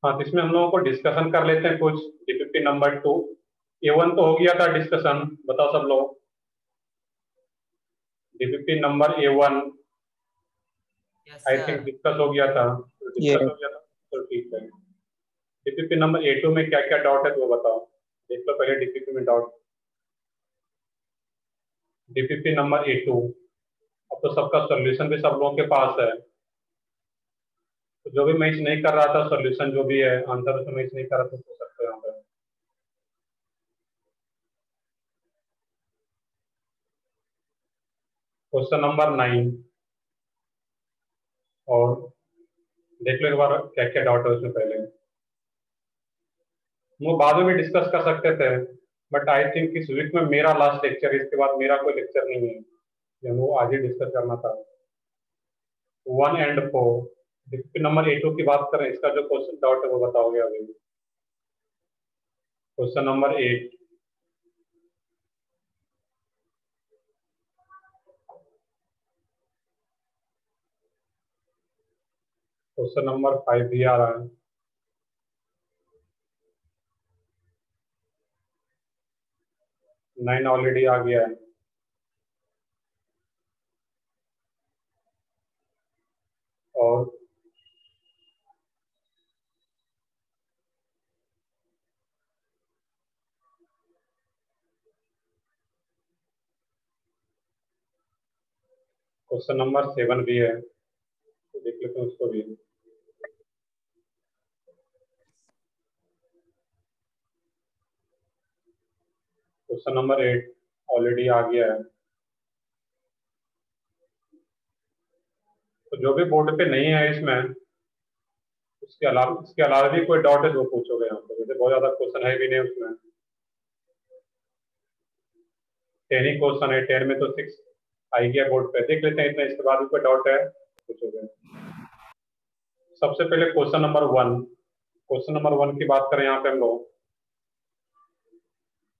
हाँ, तो इसमें हम लोगों को डिस्कशन कर लेते हैं कुछ। डीपीपी नंबर 2, A1 तो हो गया था डिस्कशन, बताओ सब लोग। DPP number A1 yes I think sir. Discuss हो गया था, तो ये डिस्कस हो गया था तो ठीक है। डीपीपी नंबर A2 में क्या क्या डाउट है वो बताओ, देख लो पहले डीपीपी में डाउट। डीपीपी नंबर A2, अब तो सबका सॉल्यूशन भी सब लोगों के पास है, तो जो भी मैच नहीं कर रहा था सॉल्यूशन जो भी है आंसर उसमें मैच नहीं कर रहा तो पूछ सकते हैं यहाँ पे। क्वेश्चन नंबर 9, और देख लो एक बार क्या क्या डाउट है उसमें पहले। वो बाद में भी डिस्कस कर सकते थे, बट आई थिंक इस वीक में मेरा लास्ट लेक्चर, इसके बाद मेरा कोई लेक्चर नहीं है, ये वो आज ही डिस्कस करना था। 1 and 4, डिस्कशन नंबर A2 की बात करें, इसका जो क्वेश्चन डाउट है वो बताओगे अभी। क्वेश्चन नंबर 8, क्वेश्चन नंबर 5 भी आ रहा है। नाइन ऑलरेडी आ गया है। और क्वेश्चन नंबर 7 भी है, तो देख लेते हैं उसको भी। क्वेश्चन नंबर 8 ऑलरेडी आ गया है। तो जो भी बोर्ड पे नहीं है इसमें, इसके अलावा भी कोई डाउट है जो पूछोगे यहाँ पे, जैसे बहुत ज्यादा क्वेश्चन है भी नहीं उसमें। 10 ही क्वेश्चन है, 10 में तो 6 आ ही गया बोर्ड पे, देख लेते हैं इतना, इसके बाद भी कोई डाउट है पूछोगे। सबसे पहले क्वेश्चन नंबर 1, क्वेश्चन नंबर 1 की बात करें यहाँ पे हम लोग,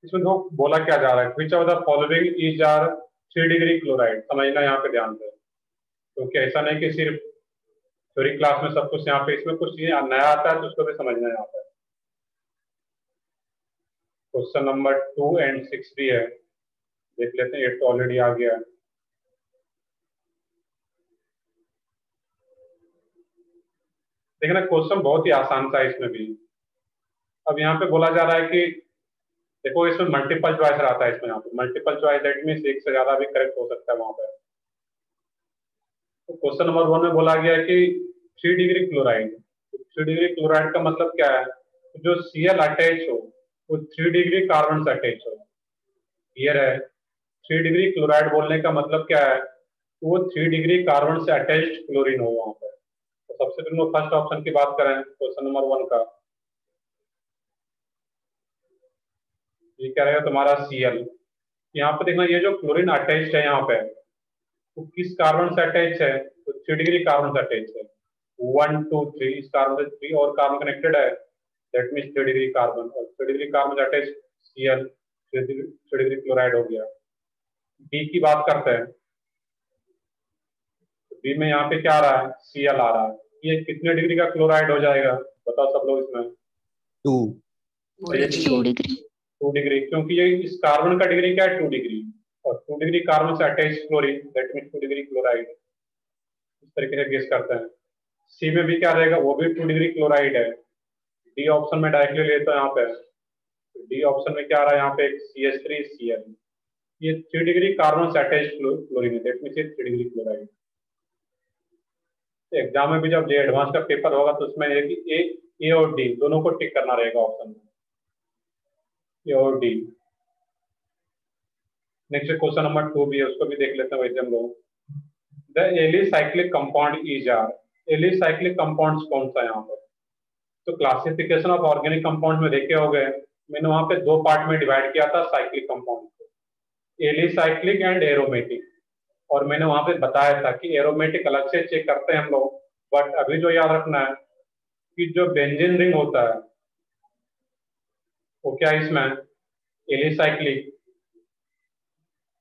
इसमें जो बोला क्या जा रहा है, which of the following is are 3 degree chloride, समझना यहाँ पे ध्यान से, क्योंकि ऐसा नहीं कि सिर्फ थ्योरी क्लास में सब कुछ यहाँ पे, इसमें कुछ चीजें नया आता है तो उसको भी समझना है यहाँ पे। क्वेश्चन नंबर 2 and 6 भी है, देख लेते हैं, 8 तो ऑलरेडी आ गया है। देखना क्वेश्चन बहुत ही आसान था इसमें भी। अब यहाँ पे बोला जा रहा है कि देखो इसमें मल्टीपल चॉइस रहता है, इसमें यहाँ पे मल्टीपल चॉइस, दैट मीन्स एक से ज्यादा भी करेक्ट हो सकता है वहां पे। तो क्वेश्चन नंबर 1 में बोला गया है कि 3 डिग्री क्लोराइड, 3 डिग्री क्लोराइड का मतलब क्या है, जो Cl अटैच हो वो 3 डिग्री कार्बन से अटैच हो, क्लियर है। 3 डिग्री क्लोराइड बोलने का मतलब क्या है, वो 3 डिग्री कार्बन से अटैच्ड क्लोरीन हो वहां पर। तो सबसे पहले फर्स्ट ऑप्शन की बात करें क्वेश्चन नंबर 1 का, ये क्या रहेगा तुम्हारा Cl। यहाँ पे देखना, ये जो क्लोरीन अटैच्ड है यहाँ पे, तो किस कार्बन से अटैच है, तो 3 डिग्री कार्बन से अटैच है। 1 2 3, इस कार्बन से 3 और कार्बन कनेक्टेड है, दैट मीन्स 3 डिग्री कार्बन, और 3 डिग्री कार्बन से अटैच Cl, 3 डिग्री क्लोराइड हो गया। बी की बात करते हैं, तो बी में यहाँ पे क्या आ रहा है, Cl आ रहा है, ये कितने डिग्री का क्लोराइड हो जाएगा, बताओ सब लोग इसमें। 2। ये 2 डिग्री। 2 डिग्री, क्योंकि ये इस कार्बन का डिग्री क्या है, 2 डिग्री, और 2 डिग्री कार्बन से attach chlorine, that means 2 degree chloride. इस तरीके से गेस करते हैं। सी में भी क्या रहेगा, वो भी 2 डिग्री क्लोराइड है। डी ऑप्शन में डायरेक्टली लेते हैं यहाँ पे, डी ऑप्शन में क्या आ रहा है, यहाँ पे CH3Cl, ये 3 डिग्री कार्बन से अटैच क्लोरीन है, that means 3 degree chloride. Exam में भी जब एडवांस का पेपर होगा तो उसमें ए और डी दोनों को टिक करना रहेगा ऑप्शन में, ए और डी। नेक्स्ट क्वेश्चन नंबर 2 भी है, उसको भी देख लेते हैं वैसे हम लोग। The alicyclic compound is are, alicyclic compounds कौन सा है यहाँ पे, तो क्लासिफिकेशन ऑफ ऑर्गेनिक कंपाउंड में देखे हो गए, मैंने वहां पे 2 पार्ट में डिवाइड किया था साइक्लिक कंपाउंड को, एलिसाइक्लिक एंड एरोमेटिक। और मैंने वहां पे बताया था कि एरोमेटिक अलग से चेक करते हैं हम लोग, बट अभी जो याद रखना है कि जो बेंजीन रिंग होता है वो क्या है इसमें, एलिसाइक्लिक,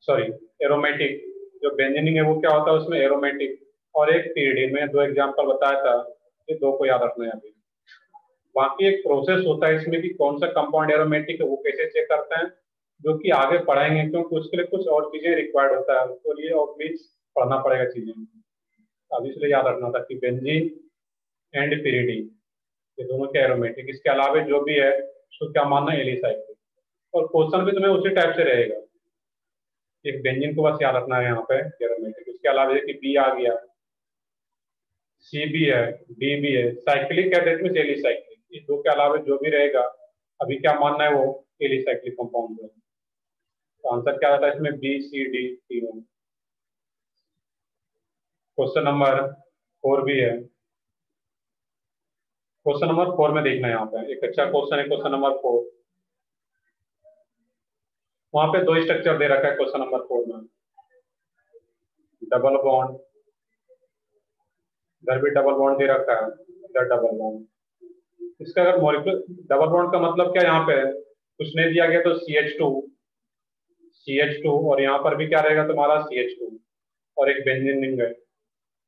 सॉरी एरोमेटिक, जो बेंजीन रिंग है वो क्या होता है उसमें, एरोमेटिक। और एक पीरियड में 2 एग्जाम्पल बताया था, ये 2 को याद रखना है अभी। बाकी एक प्रोसेस होता है इसमें कि कौन सा कंपाउंड एरोमेटिक है वो कैसे चेक करते हैं, जो कि आगे पढ़ाएंगे, क्योंकि उसके लिए कुछ और चीजें रिक्वायर्ड होता है, उसके लिए और प्लीज पढ़ना पड़ेगा चीजें। अब इसलिए याद रखना था कि बेंजीन एंड पिरिडीन ये दोनों के एरोमेटिक, इसके अलावा जो भी है उसको क्या मानना है, एलिसाइक्लिक। और क्वेश्चन भी तुम्हें उसी टाइप से रहेगा, एक बेंजीन को बस याद रखना है यहाँ पे एरोमेटिक, उसके अलावा कि बी आ गया, सी भी है, डी भी है, साइक्लिक है दैट मींस एलिसाइक्लिक, इस दो के अलावा जो भी रहेगा अभी क्या मानना है वो एलिसाइक्लिक कंपाउंड है। तो आंसर क्या आता है इसमें, बी सी डी तीनों। क्वेश्चन नंबर 4 भी है, क्वेश्चन नंबर 4 में देखना है यहाँ पे एक अच्छा क्वेश्चन है, क्वेश्चन नंबर 4। वहां पे दो स्ट्रक्चर दे रखा है क्वेश्चन नंबर 4 में, डबल बॉन्ड, इधर भी डबल बॉन्ड दे रखा है, इधर डबल बॉन्ड। इसका अगर मॉलिक्यूलर डबल बॉन्ड का मतलब क्या यहाँ पे कुछ नहीं दिया गया तो CH2 और यहाँ पर भी क्या रहेगा तुम्हारा CH2 और एक बेंजीन रिंग है।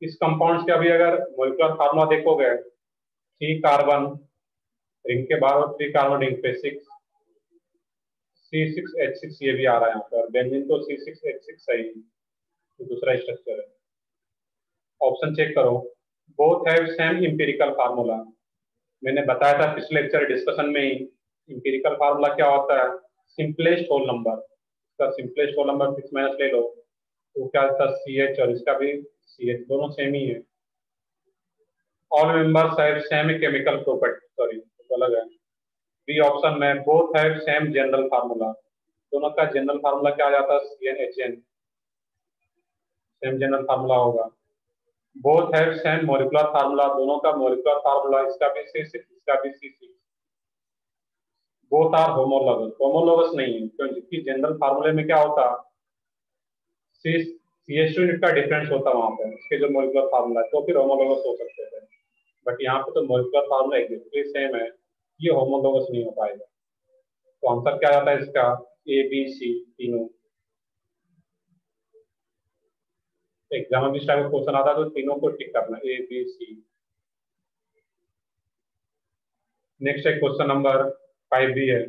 इस कंपाउंड्स के अभी अगर मॉलिक्यूलर फार्मूला देखोगे, 3 कार्बन रिंग के बाहर और 3 कार्बन रिंग पे 6 C6H6 ये भी आ रहा है यहाँ पर, बेंजीन तो C6H6 सही है, तो दूसरा स्ट्रक्चर है। ऑप्शन चेक करो, both have same empirical formula. मैंने बताया था पिछले लेक्चर डिस्कशन में ही, इंपिरिकल फार्मूला क्या होता है, सिंपलेस्ट होल नंबर। इसका सिंपलेस्ट होल नंबर 6 माइनस ले लो तो क्या था CH, और इसका भी CH, दोनों सेम ही है। All members have same chemical property, sorry अलग है। बी ऑप्शन में both have same general formula, दोनों का जनरल फार्मूला क्या आ जाता है, CnHn, सेम जनरल फार्मूला होगा। Both have same molecular formula, दोनों का मॉलिक्यूलर फार्मूला, इसका भी C6 इसका भी C6। Both are homologous, homologous नहीं है क्योंकि जनरल फार्मूले में क्या होता, CH2 यूनिट का डिफरेंस होता वहां पे, इसके जो मॉलिक्यूलर फार्मूला है, तो फिर होमोलॉगस हो सकते थे। बट यहाँ पे तो मॉलिक्यूलर फार्मूला एग्जैक्टली सेम है, ये होमोलॉगस नहीं हो पाएगा। तो आंसर क्या आता है इसका, ए बी सी तीनों। एग्जाम में इस टाइप का क्वेश्चन आता है तो तीनों को टिक करना, ए बी सी। नेक्स्ट है क्वेश्चन नंबर 5 भी है।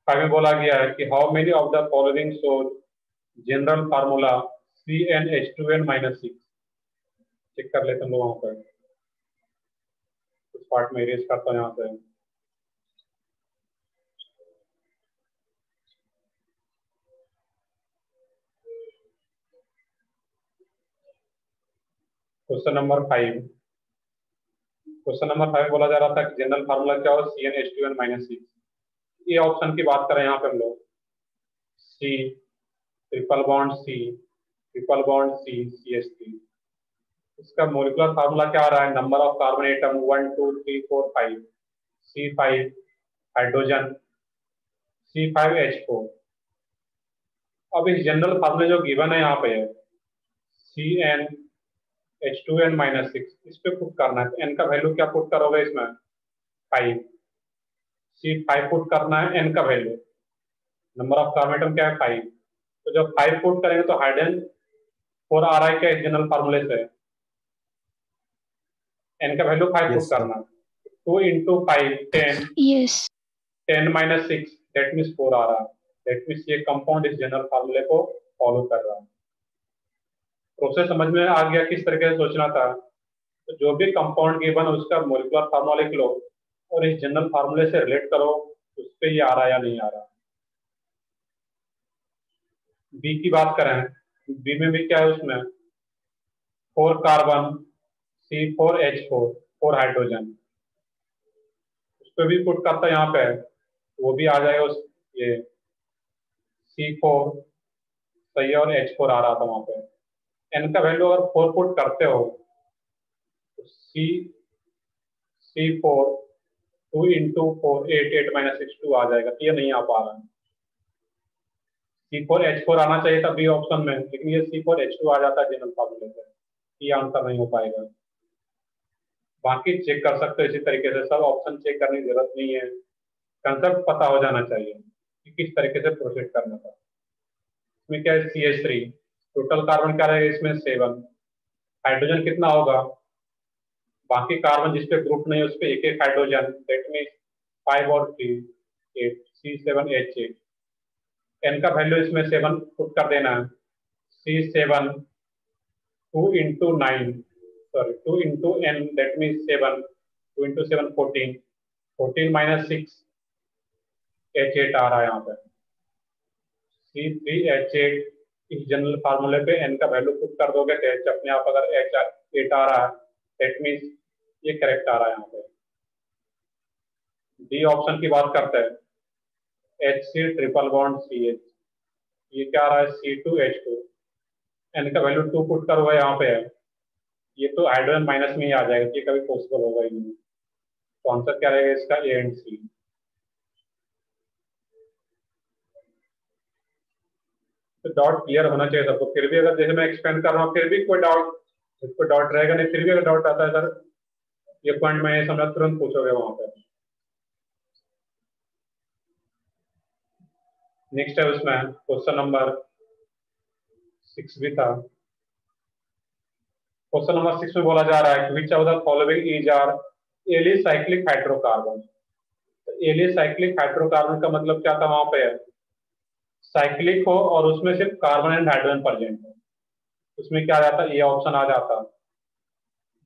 5 में बोला गया है कि how many of the following shows general formula CnH2n-6। Check कर लेते हैं लोग वहां पर, इस पार्ट में इरेज करता हूँ यहाँ से। क्वेश्चन नंबर 5, क्वेश्चन नंबर 5 बोला जा रहा था कि जनरल फार्मूला क्या हो, CnH2n-6। ये ऑप्शन की बात करें यहाँ पे हम लोग, C triple bond C, triple bond C, CH3। इसका मोलिकुलर फार्मूला क्या आ रहा है, number of carbon atom 1 2 3 4 5, C5 hydrogen, C5H4। अब इस जनरल फार्मूले जो गिवन है यहाँ पे है CnH2n-6, इस पे पुट करना है। एन का वैल्यू क्या पुट करोगे इसमें, 5, C5 पुट करना है, एन का value, number of carbon atom क्या है 5, तो जब 5 पुट करेंगे तो हाइड्रोजन 4 आ रहा है क्या इस जनरल फार्मूले से, एन का वैल्यू 5 पुट करना है, 2 into 5 10, Yes. 10-6 दैट मीन्स 4 आ रहा है। दैट मीन्स ये कंपाउंड इस जनरल फार्मूले को फॉलो कर रहा है। प्रोसेस समझ में आ गया किस तरीके से सोचना था। तो जो भी कंपाउंड गिवन उसका मोलिकुलर फार्मूला लिख लो और इस जनरल फार्मूले से रिलेट करो उस पे ये आ रहा है या नहीं आ रहा। बी की बात करें, बी में भी क्या है, उसमें 4 कार्बन C4H4, 4 हाइड्रोजन, उस पर भी पुट करता है यहाँ पे, वो भी आ जाएगा उस, ये C4 सही है और H4 आ रहा था वहां पे। एन का वैल्यू अगर 4 पुट करते हो तो C4 2 into 4 8 8 - 6 2 आ जाएगा, तो ये नहीं आ पा रहा है। C4H4 आना चाहिए था बी ऑप्शन में, लेकिन ये C4H2 आ जाता है जनरल फार्मूले से, ये आंसर नहीं हो पाएगा। बाकी चेक कर सकते हो इसी तरीके से, सब ऑप्शन चेक करने की जरूरत नहीं है, कंसेप्ट पता हो जाना चाहिए कि किस तरीके से प्रोसीड करना था। इसमें क्या है CH3, टोटल कार्बन क्या रहेगा इसमें 7, हाइड्रोजन कितना होगा बाकी कार्बन जिस पे ग्रुप नहीं है उस पे एक एक हाइड्रोजन, दैट मीन्स 5 और 3 8 C7H8। एन का वैल्यू इसमें 7 पुट कर देना है, C7 2 into 9, sorry 2 into n, that means 7, 2 into 7 14, 14 minus 6 H8 आ रहा है यहाँ पे, C3H8। इस जनरल फार्मूले पे n का वैल्यू पुट कर दोगे तो H अपने आप अगर H8 आ रहा है, दैट मीन्स ये करेक्ट आ रहा है यहाँ पे। डी ऑप्शन की बात करते हैं, HC ट्रिपल बॉन्ड CH, ये क्या आ रहा है C2H2, n का वैल्यू 2 पुट करोगे यहाँ पे है, ये तो हाइड्रोजन माइनस में ही आ जाएगा, ये कभी पॉसिबल होगा ही नहीं। तो आंसर क्या रहेगा इसका, ए एंड सी। तो डाउट क्लियर होना चाहिए सबको, फिर भी अगर जैसे मैं एक्सप्लेन कर रहा हूँ फिर भी कोई डाउट रहेगा नहीं, फिर भी अगर डाउट आता है सर ये पॉइंट मैं समझा, तुरंत पूछोगे वहां पे। नेक्स्ट है उसमें क्वेश्चन नंबर 6 भी था। क्वेश्चन नंबर 6 में बोला जा रहा है which of the following is are alicyclic hydrocarbon. Alicyclic hydrocarbon का मतलब क्या था वहां पे, साइक्लिक हो और उसमें सिर्फ कार्बन एंड हाइड्रोजन प्रेजेंट हो, उसमें क्या आ जाता, ये ऑप्शन आ जाता।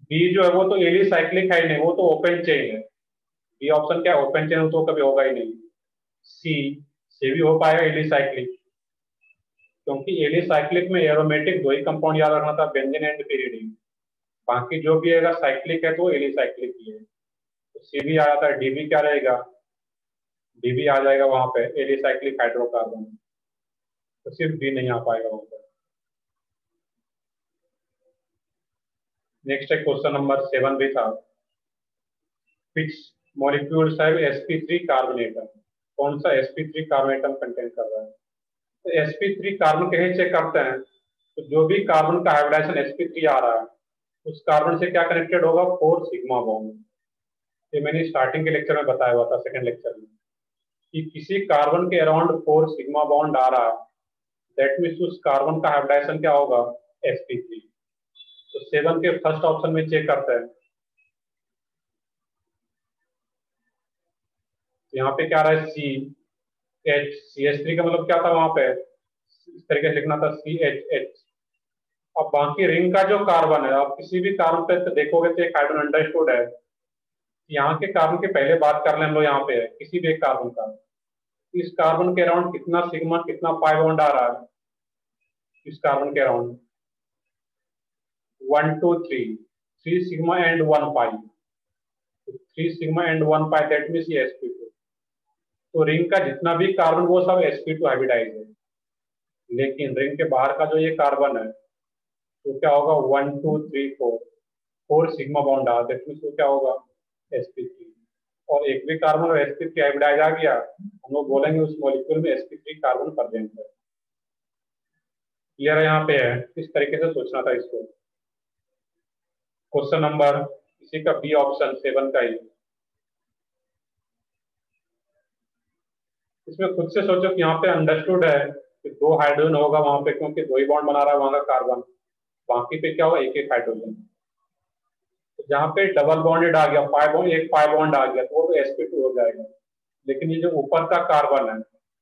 बी जो है वो तो एलिसाइक्लिक है ही नहीं, वो तो ओपन चेन है, बी ऑप्शन क्या है, ओपन चेन तो कभी होगा ही नहीं। सी से भी हो पाएगा एलिसाइक्लिक, क्योंकि एलिसाइक्लिक में एरोमेटिक 2 ही कंपाउंड याद रखना था, बेंजीन एंड pyridine। बाकी जो भी है साइक्लिक है तो एलिसाइक्लिक ही है, तो सी भी आ जाता है। डी भी क्या रहेगा, डी भी आ जाएगा वहां पे, एलिसाइक्लिक हाइड्रोकार्बन, तो सिर्फ डी नहीं आ पाएगा वहां पर। नेक्स्ट है क्वेश्चन नंबर 7 भी था, which molecules have sp3 carbon atom, कौन सा sp3 कार्बन एटम कंटेन कर रहा है। तो sp3 कार्बन कहीं चेक करते हैं, तो जो भी कार्बन का हाइब्रिडाइजेशन sp3 आ रहा है उस कार्बन से क्या कनेक्टेड होगा, 4 सिग्मा बॉन्ड। ये मैंने स्टार्टिंग के लेक्चर में बताया हुआ था, सेकंड लेक्चर में, कि किसी कार्बन के अराउंड 4 सिग्मा बॉन्ड आ रहा है, दैट मीन्स उस कार्बन का हाइब्रिडाइजेशन क्या होगा, sp3। तो 7 के फर्स्ट ऑप्शन में चेक करते हैं, यहाँ पे क्या आ रहा है, CH3 का मतलब क्या था वहां पे, इस तरीके से लिखना था CHH। अब बाकी रिंग का जो कार्बन है, आप किसी भी कार्बन पे तो देखोगे तो एक हाइड्रोजन अंडरस्टूड है, यहाँ के कार्बन के पहले बात कर लें हम लोग, यहाँ पे है किसी भी एक कार्बन का, इस कार्बन के अराउंड कितना सिग्मा कितना पाई बॉन्ड आ रहा है, इस कार्बन के around 1 2 3, 3 sigma and 1 pi, 3 sigma and 1 pi, that means ये sp2। तो रिंग का जितना भी कार्बन वो सब sp2 हाइब्रिडाइज है, लेकिन रिंग के बाहर का जो ये कार्बन है तो क्या होगा, 1 2 3 4, 4 सिग्मा बॉन्ड आ, दैट मीन्स वो क्या होगा, sp3। और एक भी कार्बन और sp3 हाइब्रिडाइज आ गया, हम लोग बोलेंगे उस मॉलिक्यूल में sp3 कार्बन प्रेजेंट है। क्लियर है, यहाँ पे है, इस तरीके से सोचना था इसको। क्वेश्चन नंबर इसी का बी ऑप्शन 7 का ही, इसमें खुद से सोचो कि यहाँ पे अंडरस्टूड है कि 2 हाइड्रोजन होगा वहां पे, क्योंकि 2 ही बॉन्ड बना रहा है वहां का कार्बन, बाकी पे क्या होगा, एक एक हाइड्रोजन। तो जहाँ पे डबल बॉन्डेड आ गया, एक पाई बॉन्ड आ गया, तो वो तो sp2 हो जाएगा। लेकिन ये जो ऊपर का कार्बन है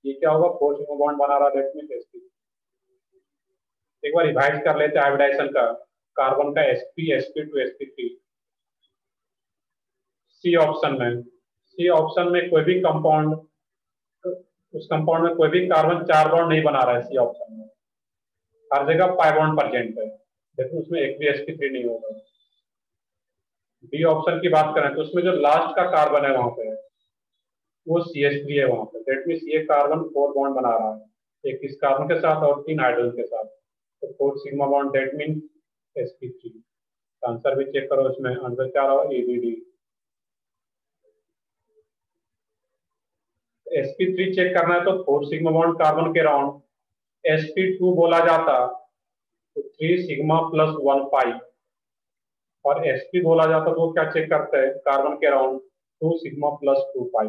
ये क्या होगा, 4 सिग्मा बॉन्ड बना रहा है, दैट मींस sp2। एक बार रिवाइज कर लेते हैं हाइब्रिडाइजेशन का, कार्बन का sp sp2 sp3। C option में, सी ऑप्शन में कोई भी कंपाउंड, उस कंपाउंड में कोई भी कार्बन 4 बॉन्ड नहीं बना रहा है, सी ऑप्शन में हर जगह पाई बॉन्ड प्रेजेंट है, लेकिन उसमें एक भी sp3 नहीं होगा। बी ऑप्शन की बात करें तो उसमें जो लास्ट का कार्बन है वहां पे वो CH3 है वहां पे, दैट मीन्स ये कार्बन 4 बॉन्ड बना रहा है, एक इस कार्बन के साथ और 3 हाइड्रोजन के साथ, तो 4 sigma bond, that means sp3। Answer भी चेक करो, इसमें आंसर क्या रहा, ABD। sp3 चेक करना है तो 4 सिग्मा बॉन्ड कार्बन के अराउंड sp2 बोला जाता, तो 3 सिग्मा प्लस 1 पाई, और sp बोला जाता तो वो क्या चेक करते हैं, कार्बन के अराउंड 2 सिग्मा प्लस 2 पाई।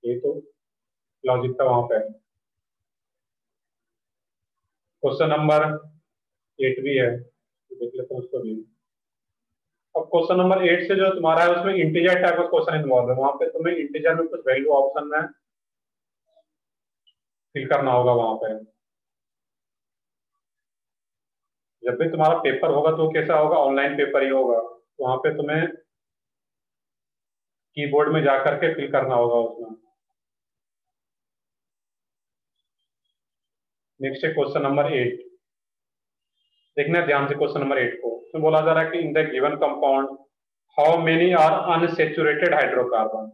ये तो लॉजिक था वहां पे। क्वेश्चन नंबर 8 भी है, तो देख लेते हैं उसको भी। अब क्वेश्चन नंबर 8 से जो तुम्हारा है उसमें इंटीजर टाइप का क्वेश्चन इन्वॉल्व है, वहां पे तुम्हें इंटीजर में कुछ वैल्यू ऑप्शन में फिल करना होगा। वहां पे जब भी तुम्हारा पेपर होगा तो कैसा होगा, ऑनलाइन पेपर ही होगा, तो वहां पे तुम्हें कीबोर्ड में जाकर के फिल करना होगा उसमें। नेक्स्ट है क्वेश्चन नंबर 8। देखना ध्यान से क्वेश्चन नंबर 8 को। इसमें बोला जा रहा है कि in the given compound how many are unsaturated hydrocarbon.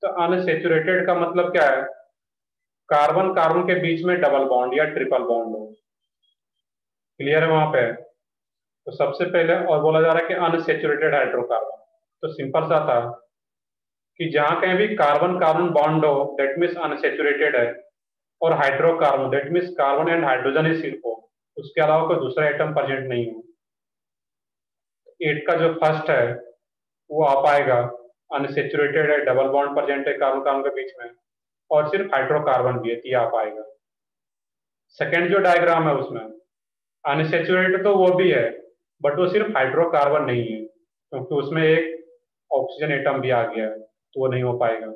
तो अनसेचुरेटेड का मतलब क्या है, कार्बन कार्बन के बीच में डबल बॉन्ड या ट्रिपल बॉन्ड हो। क्लियर है वहां पे। तो सबसे पहले और बोला जा रहा है कि अनसेचुरेटेड हाइड्रोकार्बन, तो सिंपल सा था कि जहां कहीं भी कार्बन कार्बन बॉन्ड हो दैट मीन्स अनसेचुरेटेड है, और hydrocarbon that means carbon and hydrogen ही सिर्फ हो, उसके अलावा कोई दूसरा एटम प्रेजेंट नहीं हो। 8 का जो फर्स्ट है वो आ पाएगा, अनसेचुरेटेड है, डबल बॉन्ड प्रेजेंट है कार्बन कार्बन के बीच में, और सिर्फ हाइड्रोकार्बन भी है, तो ये आ पाएगा। सेकेंड जो डायग्राम है उसमें अनसेचुरेटेड तो वो भी है, बट वो सिर्फ हाइड्रोकार्बन नहीं है, क्योंकि उसमें एक ऑक्सीजन एटम भी आ गया है, तो वो नहीं हो पाएगा।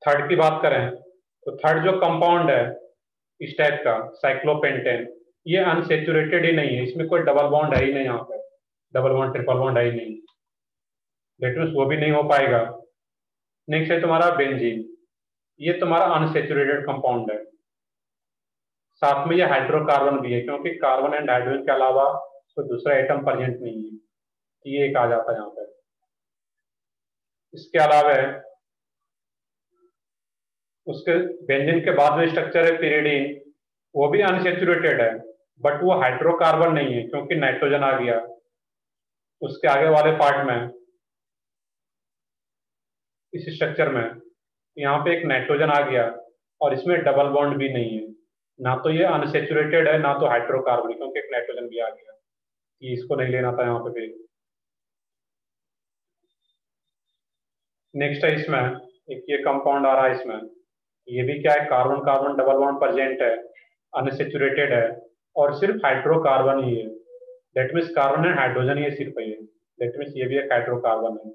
थर्ड की बात करें तो थर्ड जो कंपाउंड है इस टाइप का साइक्लोपेंटेन, ये अनसेचुरेटेड ही नहीं है, इसमें कोई डबल बॉन्ड है ही नहीं, यहाँ पे डबल बॉन्ड ट्रिपल बॉन्ड है ही नहीं, दैट मीन्स वो भी नहीं हो पाएगा। नेक्स्ट है तुम्हारा बेंजीन, ये तुम्हारा अनसेचुरेटेड कंपाउंड है, साथ में ये हाइड्रोकार्बन भी है, क्योंकि कार्बन एंड हाइड्रोजन के अलावा कोई दूसरा एटम प्रेजेंट नहीं है, तो ये एक आ जाता है यहाँ पे। इसके अलावा उसके बेंजीन के बाद में स्ट्रक्चर है पिरिडीन, वो भी अनसेचुरेटेड है, बट वो हाइड्रोकार्बन नहीं है क्योंकि नाइट्रोजन आ गया उसके आगे वाले पार्ट में, इस स्ट्रक्चर में यहाँ पे एक नाइट्रोजन आ गया, और इसमें डबल बॉन्ड भी नहीं है, ना तो ये अनसेचुरेटेड है ना तो हाइड्रोकार्बन, क्योंकि एक नाइट्रोजन भी आ गया, ये इसको नहीं लेना था यहाँ पे। नेक्स्ट है इसमें एक ये कंपाउंड आ रहा है इसमें, ये भी क्या है, carbon carbon double bond present है, अनसेचुरेटेड है, और सिर्फ हाइड्रोकार्बन ही है, that means carbon and hydrogen ही सिर्फ है, दैट मीन्स ये भी एक हाइड्रोकार्बन है।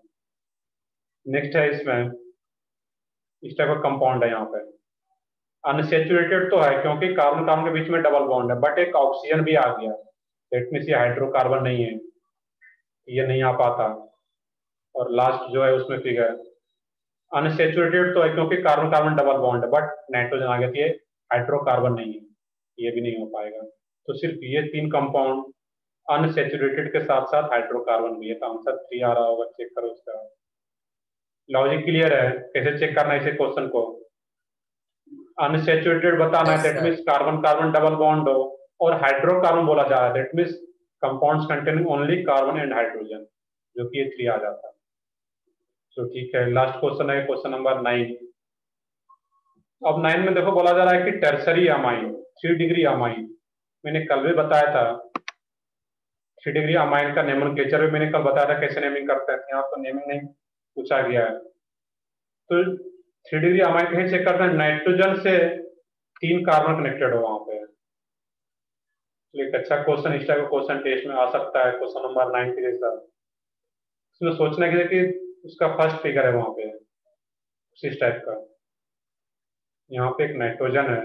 नेक्स्ट है इसमें इस टाइप का कंपाउंड है, यहाँ पे अनसेचुरेटेड तो है क्योंकि कार्बन कार्बन के बीच में डबल बॉन्ड है, बट एक ऑक्सीजन भी आ गया, दैट मीन्स ये हाइड्रोकार्बन नहीं है, ये नहीं आ पाता। और लास्ट जो है उसमें फिगर अनसेचुरेटेड तो है क्योंकि कार्बन कार्बन डबल बॉन्ड है, बट नाइट्रोजन आ गया, तो ये हाइड्रोकार्बन नहीं है, ये भी नहीं हो पाएगा। तो सिर्फ ये 3 कंपाउंड अनसेचुरेटेड के साथ साथ हाइड्रोकार्बन भी है, तो आंसर 3 आ रहा होगा, चेक करो उसका। लॉजिक क्लियर है, कैसे चेक करना है इसे क्वेश्चन को। अनसेचुरेटेड बताना है, yes that sir. Means carbon carbon double bond हो, और हाइड्रोकार्बन बोला जा रहा है, that means compounds containing only carbon and hydrogen, जो कि ये 3 आ जाता है। तो ठीक है, लास्ट क्वेश्चन है क्वेश्चन नंबर 9। अब 9 में देखो बोला जा रहा है कि टर्सरी अमाइन 3 डिग्री अमाइन, मैंने कल भी बताया था 3 डिग्री अमाइन का नोमेनक्लेचर भी मैंने कल बताया था कैसे नेमिंग करते हैं, यहाँ तो नेमिंग नहीं पूछा गया है। तो 3 डिग्री अमाइन कहीं चेक करते हैं, नाइट्रोजन से 3 कार्बन कनेक्टेड हो वहां पे, तो एक अच्छा क्वेश्चन इस टाइप का क्वेश्चन टेस्ट में आ सकता है, क्वेश्चन नंबर 9 के जैसा। इसमें सोचने के लिए कि उसका फर्स्ट फिगर है वहां पे उसी टाइप का, यहाँ पे एक नाइट्रोजन है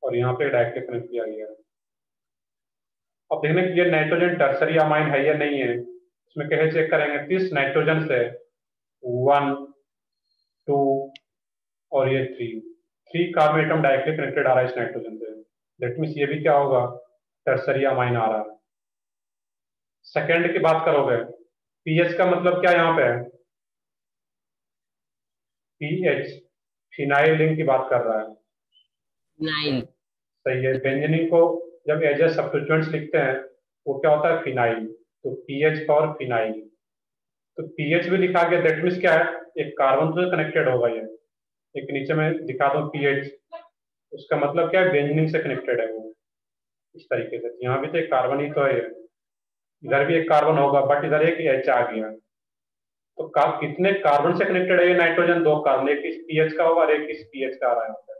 और यहाँ पे डायरेक्टली कनेक्ट किया गया है। अब देखने कि ये नाइट्रोजन टर्सरी अमाइन है या नहीं है, इसमें कैसे चेक करेंगे, 30 नाइट्रोजन से 1 2 और ये 3 कार्बन एटम डायरेक्टली कनेक्टेड आ रहा है इस नाइट्रोजन से, दैट मीन्स ये भी क्या होगा, टर्सरी अमाइन आ रहा है। सेकेंड की बात करोगे, पीएच का मतलब क्या यहाँ पे है, पीएच फिनाइल रिंग की बात कर रहा है, 9। सही है। बेंजीन को जब एज ए सब्स्टिट्यूएंट्स लिखते हैं वो क्या होता है, फिनाइल, तो पीएच फॉर फिनाइल, तो पीएच भी लिखा गया, दैट मीन्स क्या है, एक कार्बन से कनेक्टेड होगा ये, एक नीचे में दिखा दो पीएच, उसका मतलब क्या है, बेंजीन से कनेक्टेड है वो, इस तरीके से। यहाँ भी तो एक कार्बन ही तो है, इधर भी एक कार्बन होगा बट इधर एक एच आ गया, तो कितने कार्बन से कनेक्टेड है ये नाइट्रोजन, 2 कार्बन, एक इस पीएच का होगा और एक इस पीएच का आ रहा है,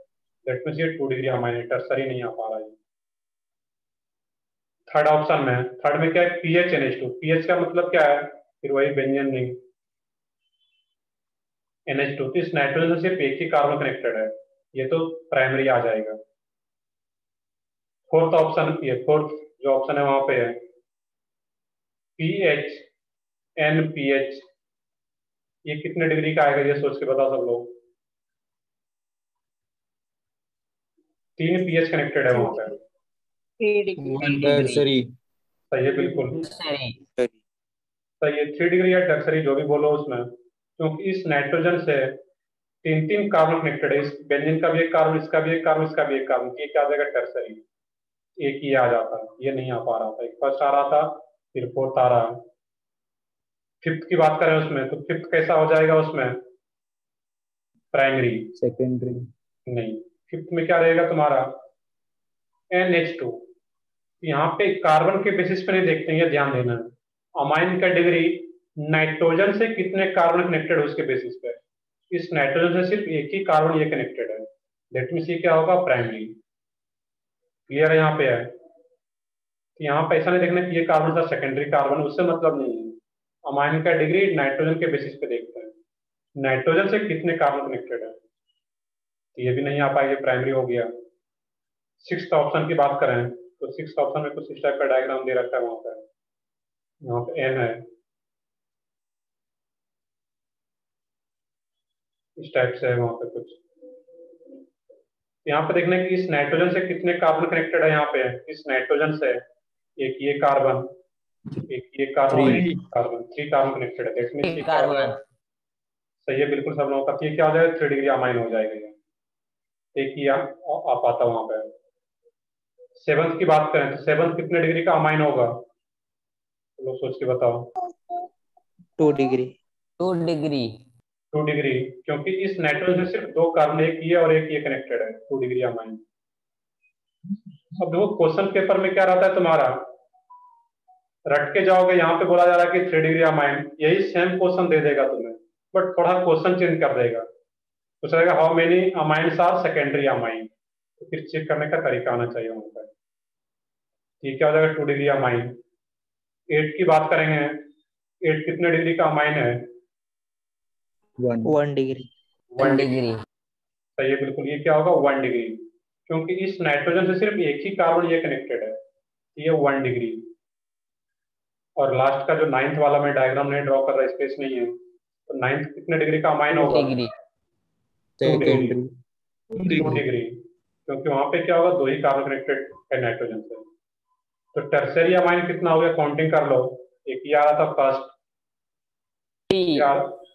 दैट मीन्स ये 2 डिग्री अमाइन टर्सरी नहीं आ पा रहा है। थर्ड ऑप्शन में, थर्ड में क्या है, पीएच NH2। पीएच का मतलब क्या है, फिर वही बेंजीन रिंग NH2। तो इस नाइट्रोजन से सिर्फ एक ही कार्बन कनेक्टेड है, ये तो प्राइमरी आ जाएगा। फोर्थ ऑप्शन, ये फोर्थ जो ऑप्शन है वहां पे है पीएच NPH। ये कितने डिग्री का आएगा, ये सोच के बताओ सब लोग। 3 पीएच कनेक्टेड है वहां पे। 1 टर्सरी। सही है, बिल्कुल सही। सही है। 3 डिग्री या टर्सरी जो भी बोलो उसमें, क्योंकि इस नाइट्रोजन से 3 कार्बन कनेक्टेड है। इस बेंजीन का भी एक कार्बन, इसका भी एक कार्बन, इसका भी एक कार्बन। ये क्या आ जाएगा, टर्सरी। एक ही आ जाता है, ये नहीं आ पा रहा था। एक फर्स्ट आ रहा था, फिर फोर्थ आ रहा है। फिफ्थ की बात करें उसमें, तो फिफ्थ कैसा हो जाएगा उसमें, प्राइमरी। सेकेंडरी। नहीं, फिफ्थ में क्या रहेगा तुम्हारा, NH2। यहाँ पे कार्बन के बेसिस पे नहीं देखते हैं, ये ध्यान देना है। अमाइन का डिग्री नाइट्रोजन से कितने कार्बन कनेक्टेड है उसके बेसिस पे। इस नाइट्रोजन से सिर्फ एक ही कार्बन ये कनेक्टेड है, लेट मी सी क्या होगा, प्राइमरी। क्लियर है, यहाँ पे है। तो यहाँ पे ऐसा नहीं देखना कि ये कार्बन था सेकेंडरी कार्बन, उससे मतलब नहीं है। अमाइन का डिग्री नाइट्रोजन के बेसिस पे देखते हैं, नाइट्रोजन से कितने कार्बन कनेक्टेड है। तो ये भी नहीं आ पाएगा, प्राइमरी हो गया। सिक्स्थ ऑप्शन की बात करें तो सिक्स्थ ऑप्शन में कुछ इस टाइप का डायग्राम दे रखा है वहां पर। यहाँ पे N है, इस टाइप से है वहां पे कुछ। यहाँ पे देखना कि इस नाइट्रोजन से कितने कार्बन कनेक्टेड है। यहाँ पे इस नाइट्रोजन से एक ये कार्बन, एक ये कार्बन और एक कार्बन, 3 कार्बन कनेक्टेड है। दैट मींस ये क्या हो जाएगा, कार्बन। सही है बिल्कुल सब लोगों का। ये क्या हो जाएगा, 3 डिग्री अमाइन हो जाएगा ये। एक ही आ पाता वहां पे। सेवंथ की बात करें तो सेवंथ कितने डिग्री का अमाइन होगा, तो लोग सोच के बताओ। 2 डिग्री। 2 डिग्री। 2 डिग्री, क्योंकि इस नाइट्रोजन से सिर्फ 2 कार्बन, एक ये और एक ये कनेक्टेड है, 2 डिग्री अमाइन। अब देखो क्वेश्चन पेपर में क्या रहता है तुम्हारा, रट के जाओगे। यहाँ पे बोला जा रहा है कि 3 डिग्री अमाइन, यही सेम क्वेश्चन दे देगा तुम्हें, बट थोड़ा क्वेश्चन चेंज कर देगा। तो चलेगा how many amines are secondary amine, तो फिर चेक करने का तरीका आना चाहिए वहां पर। ये क्या हो जाएगा, 2 डिग्री अमाइन। 8 की बात करेंगे, 8 कितने डिग्री का अमाइन है, 1 डिग्री। 1 डिग्री। डिग्री। सही है बिल्कुल, ये क्या होगा, 1 डिग्री, क्योंकि इस नाइट्रोजन से सिर्फ एक ही कार्बन ये कनेक्टेड है, ये 1 डिग्री। और लास्ट का जो 9th वाला मैं डायग्राम नहीं ड्रॉ कर रहा, स्पेस नहीं है, तो 9th कितने डिग्री का अमाइन होगा, डिग्री। 2 डिग्री। सेकेंडरी। 2 डिग्री, क्योंकि वहां पे क्या होगा, 2 ही कार्बन कनेक्टेड है नाइट्रोजन से। तो टर्सरी अमाइन कितना हो गया, काउंटिंग कर लो। एक ही आ रहा था फर्स्ट,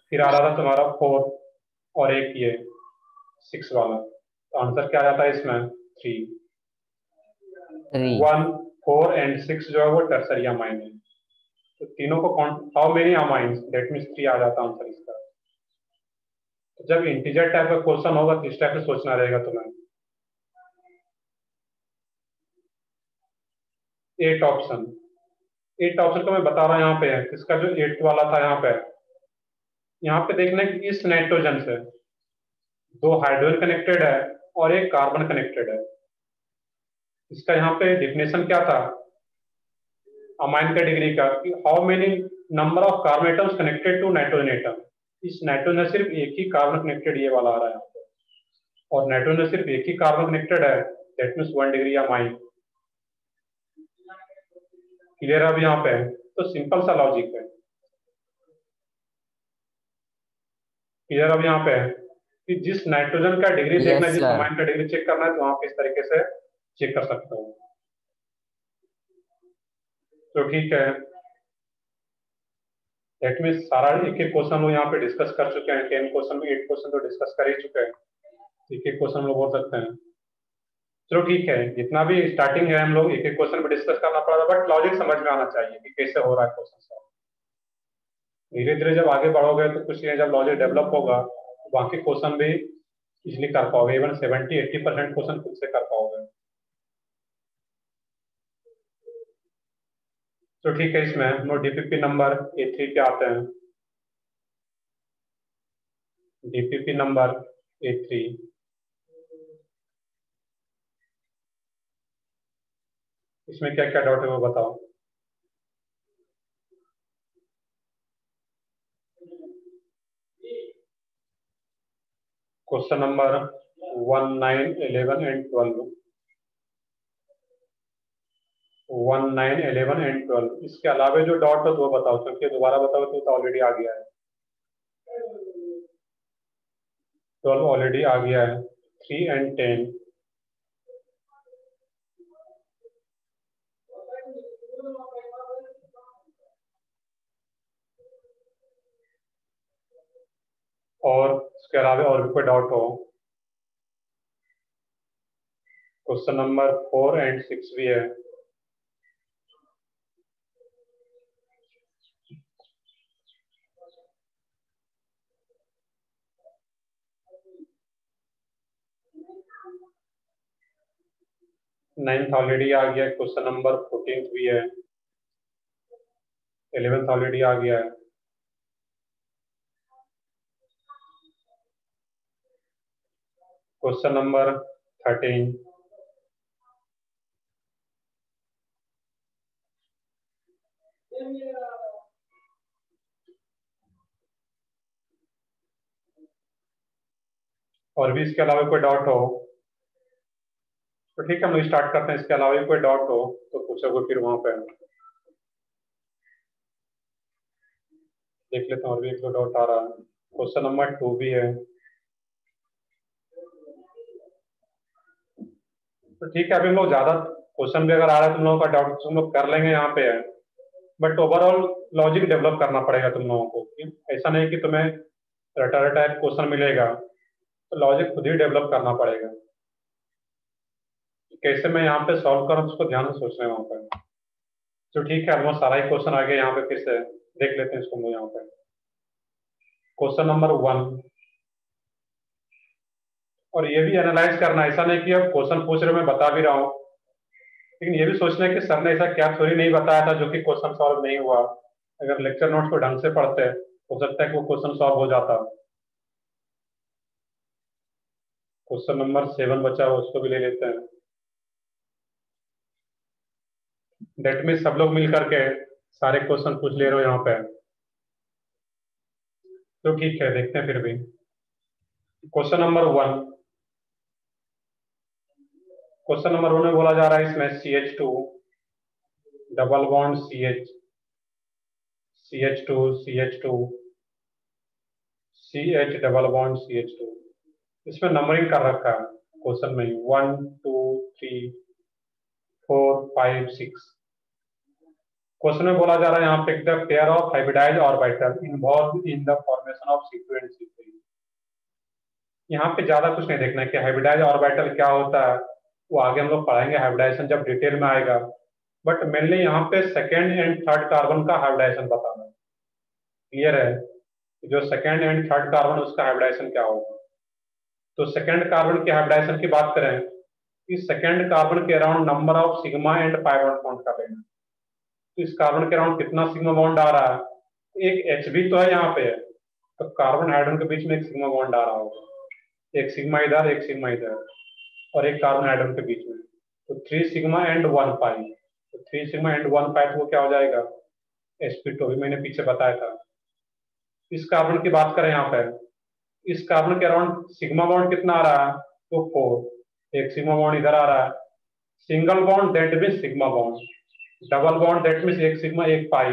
फिर आ रहा था तुम्हारा 4, और एक ये 6 वाला। तो आंसर क्या आ जाता है इसमें, 3। 1, 4 एंड 6 जो है वो टर्सरी अमाइन है। तो तीनों को count, how many amines, that means 3 आ जाता आंसर इसका। तो जब इंटीजर टाइप का क्वेश्चन होगा तो इस टाइप से सोचना रहेगा तुम्हें। 8 ऑप्शन, 8 ऑप्शन को मैं बता रहा हूँ यहाँ पे है। इसका जो 8th वाला था यहाँ पे देखना है कि इस नाइट्रोजन से 2 हाइड्रोजन कनेक्टेड है और एक कार्बन कनेक्टेड है। इसका यहाँ पे डिफिनेशन क्या था अमाइन का डिग्री का, कि how many number of carbon atoms connected to nitrogen atom. इस नाइट्रोजन में सिर्फ एक ही कार्बन कनेक्टेड, ये वाला आ रहा है यहाँ पे, और नाइट्रोजन में सिर्फ एक ही कार्बन कनेक्टेड है, that means 1 degree amine. Clear अब यहाँ पे, तो सिंपल सा लॉजिक है। क्लियर अब यहाँ पे कि जिस नाइट्रोजन का डिग्री देखना है, जिस सर। अमाइन का डिग्री चेक करना है, तो वहां पे इस तरीके से चेक कर सकते हो। तो ठीक है, दैट मीन्स सारा एक एक क्वेश्चन हम लोग यहाँ पे डिस्कस कर चुके हैं। 10 क्वेश्चन में 8 क्वेश्चन तो डिस्कस कर ही चुके हैं, एक एक क्वेश्चन हम लोग बोल सकते हैं। चलो ठीक है, जितना भी स्टार्टिंग है हम लोग एक एक क्वेश्चन पे डिस्कस करना पड़ा, बट लॉजिक समझ में आना चाहिए कि कैसे हो रहा है क्वेश्चन सॉल्व। धीरे धीरे जब आगे बढ़ोगे तो कुछ जब लॉजिक डेवलप होगा तो बाकी क्वेश्चन भी इजिली कर पाओगे, इवन 70-80% क्वेश्चन खुद से कर पाओगे। तो ठीक है, इसमें हम लोग डीपीपी नंबर A3 पे आते हैं। डीपीपी नंबर A3, इसमें क्या क्या डाउट है वो बताओ। Question number 1, 9, 11 and 12। 1, 9, 11 एंड 12 इसके अलावा जो डॉट है वो बताओ, क्योंकि दोबारा बताओ तो ऑलरेडी आ गया है। 12 ऑलरेडी आ गया है। 3 एंड 10। और इसके अलावा और भी कोई डाउट हो? क्वेश्चन नंबर 4 एंड 6 भी है। नाइन्थ ऑलरेडी आ गया है। क्वेश्चन नंबर 14 भी है। 11th ऑलरेडी आ गया है। Question number 13। और भी इसके अलावा कोई डाउट हो तो ठीक है, हम लोग स्टार्ट करते हैं। इसके अलावा कोई डाउट हो तो पूछोगे फिर वहां पे देख लेते हैं। और भी एक दो डाउट आ रहा है। क्वेश्चन नंबर 2 भी है। तो ठीक है, अभी हम लोग ज्यादा क्वेश्चन भी अगर आ रहा है तुम लोगों का डाउट तो हम लोग कर लेंगे यहाँ पे है, बट ओवरऑल लॉजिक डेवलप करना पड़ेगा तुम लोगों को। ऐसा नहीं कि तुम्हें रटा रटा एक क्वेश्चन मिलेगा, तो लॉजिक खुद ही डेवलप करना पड़ेगा। कैसे मैं यहाँ पे सॉल्व करूँ उसको ध्यान से सोचना है वहाँ पे। तो ठीक है, ऑलमोस्ट सारा ही क्वेश्चन आ गया यहाँ पे, फिर से देख लेते हैं इसको हम लोग यहाँ पे। क्वेश्चन नंबर 1, और ये भी एनालाइज करना, ऐसा नहीं कि अब क्वेश्चन पूछ रहे मैं बता भी रहा हूँ, लेकिन ये भी सोचना है कि सर ने ऐसा क्या थ्योरी नहीं बताया था जो कि क्वेश्चन सॉल्व नहीं हुआ। अगर लेक्चर नोट्स को ढंग से पढ़ते हो सकता है कि वो क्वेश्चन सॉल्व हो जाता। क्वेश्चन नंबर 7 बचा हुआ, उसको भी ले लेते हैं। डेट में सब लोग मिल करके सारे क्वेश्चन पूछ ले रहे हो यहाँ पे, तो ठीक है, देखते हैं फिर भी। क्वेश्चन नंबर 1, क्वेश्चन नंबर 1 में बोला जा रहा है इसमें CH2 double bond CH, CH2 CH2 CH double bond CH2। इसमें नंबरिंग कर रखा है क्वेश्चन में 1, 2, 3, 4, 5, 6। क्वेश्चन में बोला जा रहा है यहाँ पे the pair of hybridised orbital involve in the formation of sequence C3। यहाँ पे ज्यादा कुछ नहीं देखना है कि हाइब्रिडाइज्ड ऑर्बिटल क्या होता है, वो आगे हम लोग पढ़ेंगे हाइब्रिडाइजेशन जब डिटेल में आएगा। बट मेनली यहाँ पे सेकेंड एंड थर्ड कार्बन का हाइब्रिडाइजेशन बताना है। क्लियर है? जो सेकेंड एंड थर्ड कार्बन उसका हाइब्रिडाइजेशन क्या होगा। तो सेकेंड कार्बन के हाइब्रिडाइजेशन की बात करें, इस सेकेंड कार्बन के around number of sigma and pi bond count कर लेना। तो इस कार्बन के अराउंड कितना सिग्मा बॉन्ड आ रहा है, एक H भी तो है यहाँ पे, तो कार्बन हाइड्रोजन के बीच में एक सिग्मा बॉन्ड आ रहा होगा, एक सिग्मा इधर एक सिग्मा इधर, और एक कार्बन हाइड्रोजन के बीच में, तो 3 सिग्मा एंड 1 पाई। तो 3 सिग्मा एंड 1 पाई तो वो क्या हो जाएगा, sp2। अभी मैंने पीछे बताया था। इस कार्बन की बात करें यहाँ पे, इस कार्बन के अराउंड सिग्मा बॉन्ड कितना आ रहा है, तो 4, एक सिग्मा बॉन्ड इधर आ रहा है। Single bond that means sigma bond, double bond that means एक सिग्मा एक पाई,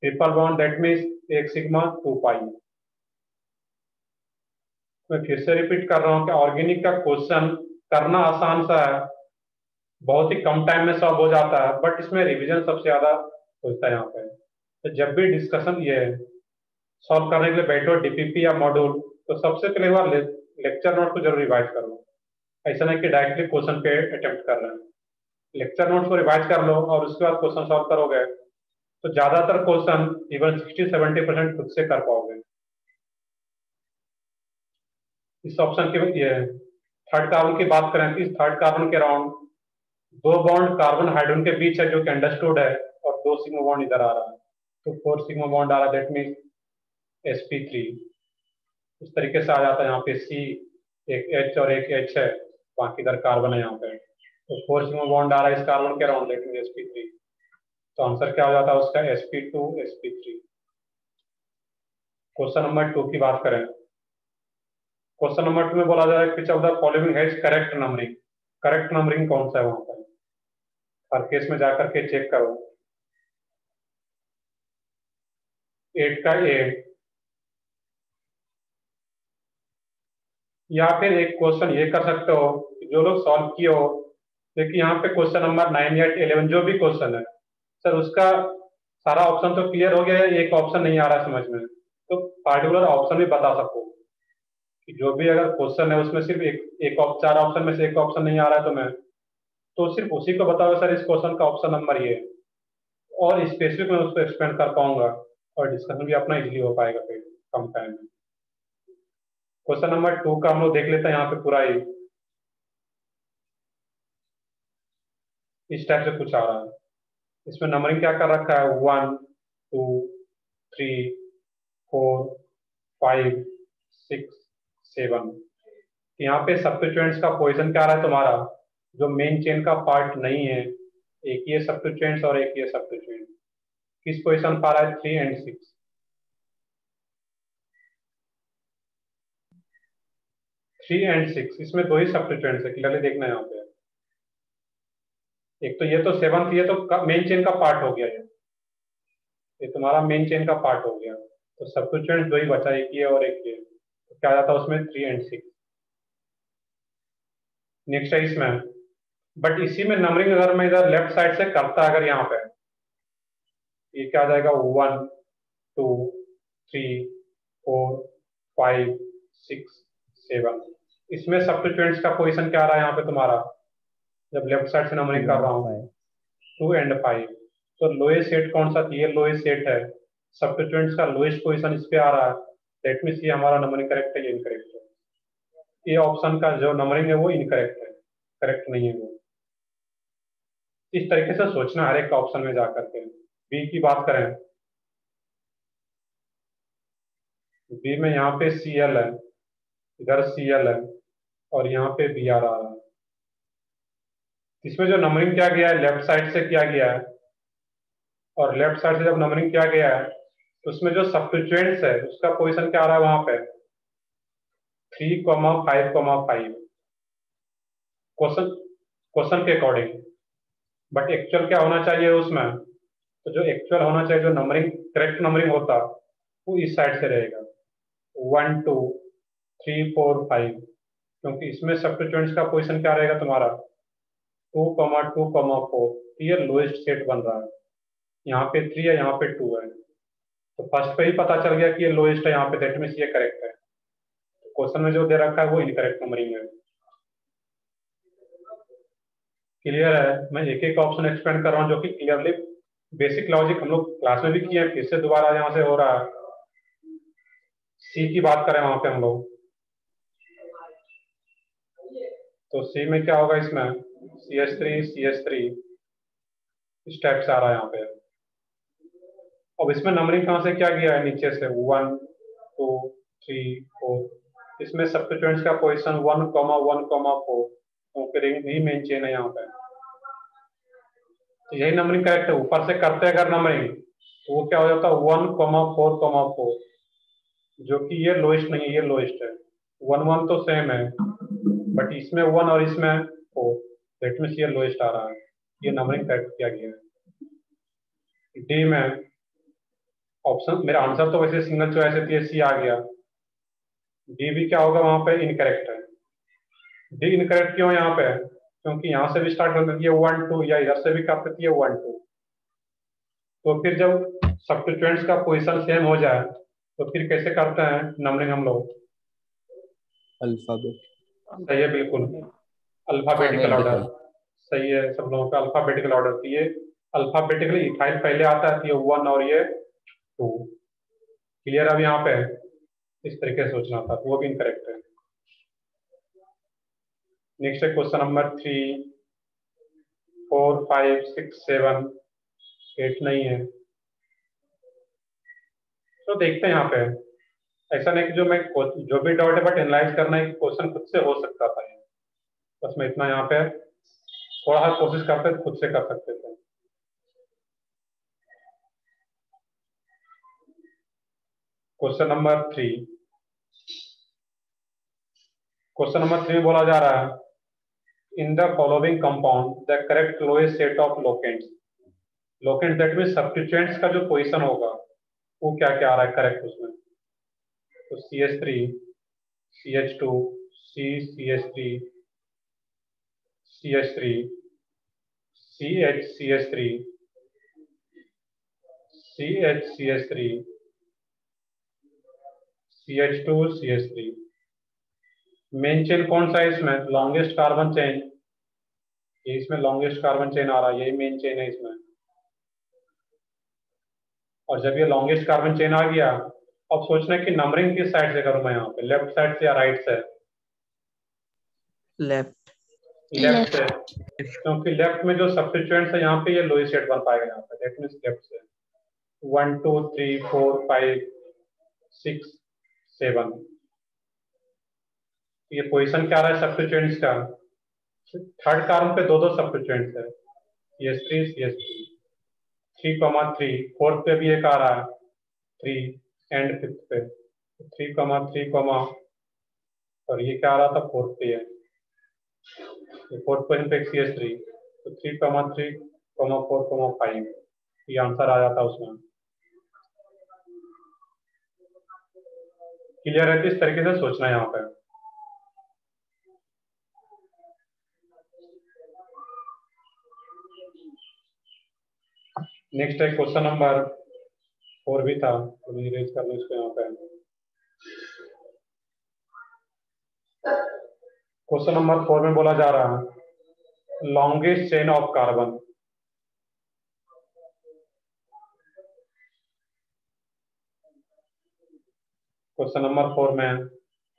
ट्रिपल बॉन्ड दैट मीन्स एक सिग्मा 2 पाई। मैं फिर से रिपीट कर रहा हूँ कि ऑर्गेनिक का क्वेश्चन करना आसान सा है, बहुत ही कम टाइम में सॉल्व हो जाता है, बट इसमें रिवीजन सबसे ज्यादा होता है यहाँ पे। तो जब भी डिस्कशन ये सॉल्व करने के लिए बैठो डीपीपी या मॉड्यूल, तो सबसे पहले एक बार लेक्चर नोट को जरूर रिवाइज करो। ऐसा नहीं कि डायरेक्टली क्वेश्चन पे अटेम्प्ट कर रहे हैं। लेक्चर नोट्स को रिवाइज कर लो और उसके बाद क्वेश्चन सॉल्व करोगे तो ज्यादातर क्वेश्चन इवन 60-70% खुद से कर पाओगे। इस ऑप्शन के ये थर्ड कार्बन की बात करें तो इस थर्ड कार्बन के अराउंड 2 बॉन्ड कार्बन हाइड्रोजन के बीच है जो कि अंडरस्टूड है, और 2 सिग्मा बॉन्ड इधर आ रहा है, तो 4 सिग्मा बॉन्ड आ रहा है, दैट मीन sp3। इस तरीके से आ जाता है यहाँ पे C, एक H और एक H है, बाकी इधर कार्बन है यहाँ पे। तो 4 सिग्मा बॉन्ड आ रहा है इस कार्बन के अराउंड, लेकिन sp3, तो आंसर क्या हो जाता है उसका sp2 sp3। क्वेश्चन नंबर 2 की बात करें, क्वेश्चन नंबर 2 में बोला जा रहा है which of the following has correct numbering. Correct numbering कौन सा है वहां पर, हर केस में जाकर के चेक करो। 8 का 8, या फिर एक क्वेश्चन ये कर सकते हो कि जो लोग सॉल्व किए हो, देखिए यहाँ पे क्वेश्चन नंबर 9 या 11 जो भी क्वेश्चन है सर, उसका सारा ऑप्शन तो क्लियर हो गया है, एक ऑप्शन नहीं आ रहा है समझ में, तो पार्टिकुलर ऑप्शन भी बता सको कि जो भी अगर क्वेश्चन है उसमें सिर्फ एक 4 ऑप्शन में से एक ऑप्शन नहीं आ रहा है तो मैं तो सिर्फ उसी को बताओ सर इस क्वेश्चन का ऑप्शन नंबर ये है, और स्पेसिफिक मैं उसको एक्सप्लेन कर पाऊंगा और डिस्कशन भी अपना इजीली हो पाएगा फिर कम टाइम में। क्वेश्चन नंबर 2 का हम लोग देख लेते हैं यहाँ पे पूरा ही इस टाइप से कुछ आ रहा है। इसमें नंबरिंग क्या कर रखा है 1 2 3 4 5 6 7। यहाँ पे सब्स्टिट्यूएंट्स का पोजीशन क्या आ रहा है तुम्हारा, जो मेन चेन का पार्ट नहीं है, एक ये सब्स्टिट्यूएंट्स और एक ये सब्स्टिट्यूएंट, किस पोजीशन पर आ रहा है 3 और 6। 3 और 6 इसमें दो ही सब्स्टिट्यूएंट्स है, क्लियरली देखना है यहाँ पे। एक तो ये तो 7th, ये तो मेन चेन का पार्ट हो गया, ये तुम्हारा मेन चेन का पार्ट हो गया, तो सब्स्टिट्यूएंट्स दो ही बचा, एक ये और एक ये, तो क्या जाता है उसमें 3 और 6। नेक्स्ट है इसमें, बट इसी में नंबरिंग अगर मैं इधर लेफ्ट साइड से करता अगर यहाँ पे, ये क्या आ जाएगा 1 2 3 4 5 6 7। इसमें सब्स्टिट्यूएंट्स का पोजीशन क्या आ रहा है यहाँ पे तुम्हारा, जब लेफ्ट साइड से नंबरिंग कर रहा हूँ 2 और 5। तो लोएस्ट सेट कौन सा, ये लोएस्ट सेट है, सब्स्टिट्यूएंट्स का लोएस्ट पोजीशन इस पे आ रहा है, दैट मींस ये हमारा नंबरिंग करेक्ट है या इनकरेक्ट है। ये ऑप्शन का जो नंबरिंग है वो इनकरेक्ट है, करेक्ट नहीं है वो। इस तरीके से सोचना हर एक ऑप्शन में जाकर के। बी की बात करें, बी में यहाँ पे Cl है, इधर Cl है और यहाँ पे Br आ रहा है। इसमें जो नंबरिंग किया गया है लेफ्ट साइड से किया गया है, और लेफ्ट साइड से जब नंबरिंग किया गया है तो उसमें जो सब्स्टिट्यूएंट्स है उसका पोजीशन क्या आ रहा है वहां पे 3 5 5 क्वेश्चन क्वेश्चन के अकॉर्डिंग। बट एक्चुअल क्या होना चाहिए उसमें, तो जो एक्चुअल होना चाहिए, जो नंबरिंग करेक्ट नंबरिंग होता वो इस साइड से रहेगा 1 2 3 4 5, क्योंकि इसमें सब्स्टिट्यूएंट्स का पोजीशन क्या रहेगा तुम्हारा 2 2 4। ये लोएस्ट सेट बन रहा है, यहाँ पे 3 है यहाँ पे 2 है, तो फर्स्ट पे ही पता चल गया कि ये लोएस्ट है यहाँ पे, दैट मींस ये करेक्ट है। तो क्वेश्चन में जो दे रखा है वो इनकरेक्ट नंबरिंग है। क्लियर है, मैं एक एक ऑप्शन एक्सप्लेन कर रहा हूँ जो कि क्लियरली बेसिक लॉजिक हम लोग क्लास में भी किए हैं, फिर से दोबारा यहाँ से हो रहा है। सी की बात करें वहां पे हम लोग, तो सी में क्या होगा, इसमें CH3 इस टाइप से आ रहा है यहाँ पे। अब इसमें नंबरिंग कहाँ से क्या गया है, नीचे से 1 2 3 4, इसमें सब्स्टिट्यूएंट्स का पोजीशन 1 1 4, क्योंकि रिंग भी मेन चेन है यहाँ पे, तो यही नंबरिंग करेक्ट है। ऊपर से करते हैं अगर नंबरिंग तो वो क्या हो जाता है 1 4 4, जो कि ये लोएस्ट नहीं है, ये लोएस्ट है। 1 1 तो सेम है, बट इसमें 1 और इसमें 4, दैट मींस ये लोएस्ट आ रहा है, ये नंबरिंग करेक्ट किया गया है। डी में ऑप्शन, मेरा आंसर तो वैसे सिंगल चॉइस है, तो सी आ गया। डी भी क्या होगा वहां पे इनकरेक्ट है। डी इनकरेक्ट क्यों यहाँ पे, क्योंकि यहाँ से भी स्टार्ट करती है 1 2, या इधर से भी कर सकती है 1 2, तो फिर जब सब्स्टिट्यूएंट्स का पोजीशन सेम हो जाए तो फिर कैसे करते हैं नंबरिंग हम लोग, अल्फाबेट। सही है बिल्कुल, अल्फाबेटिकल ऑर्डर, सही है सब लोगों का अल्फाबेटिकल ऑर्डर। तो ये अल्फाबेटिकली इथाइल पहले आता है, तो ये 1 और ये 2। क्लियर, अब यहाँ पे इस तरीके से सोचना था, तो वो भी इनकरेक्ट है। नेक्स्ट है क्वेश्चन नंबर 3 4 5 6 7 8 नहीं है, तो देखते हैं यहाँ पे। ऐसा नहीं कि जो भी डाउट है, बट एनालाइज करना है, क्वेश्चन खुद से हो सकता था, बस मैं इतना यहाँ पे थोड़ा सा कोशिश करते खुद से कर सकते थे। क्वेश्चन नंबर 3, क्वेश्चन नंबर 3 बोला जा रहा है इन the following compound the correct lowest set of locants. Locants that mean substituents का जो पोजीशन होगा वो क्या क्या आ रहा है करेक्ट उसमें। तो CH3, CH2, CH3, CH3, CH3, CH3, CH2, CH3। Main chain कौन सा है इसमें? लॉन्गेस्ट कार्बन चेन, ये इसमें लॉन्गेस्ट कार्बन चेन आ रहा है, यही मेन चेन है इसमें। और जब ये लॉन्गेस्ट कार्बन चेन आ गया, अब सोचना है कि नंबरिंग किस साइड से करूं मैं, यहाँ पे लेफ्ट साइड से या राइट से? लेफ्ट। लेफ्ट से, क्योंकि लेफ्ट में जो सब्स्टिट्यूएंट्स है यहाँ पे ये लोएस्ट सेट बन पाएगा यहाँ पे। दैट मींस लेफ्ट से 1 2 3 4 5 6 7। ये पोजीशन क्या रहा है सब्स्टिट्यूएंट्स का? थर्ड कार्बन पे दो दो सब्स्टिट्यूएंट्स है, CH3, CH3, 3,3। फोर्थ पे भी एक आ रहा है 3, एंड फिफ्थ पे 3,3, और ये क्या आ रहा था फोर्थ पे है, फोर्थ पोजीशन पे CH3, तो 3,3, 4, 5 ये आंसर आ जाता उसमें। क्लियर है? इस तरीके से सोचना है यहाँ पे। नेक्स्ट है क्वेश्चन नंबर 4 भी था, तो मैं इरेज कर लूँ इसको यहाँ पे। क्वेश्चन नंबर 4 में बोला जा रहा है longest chain of carbon. Question number 4 में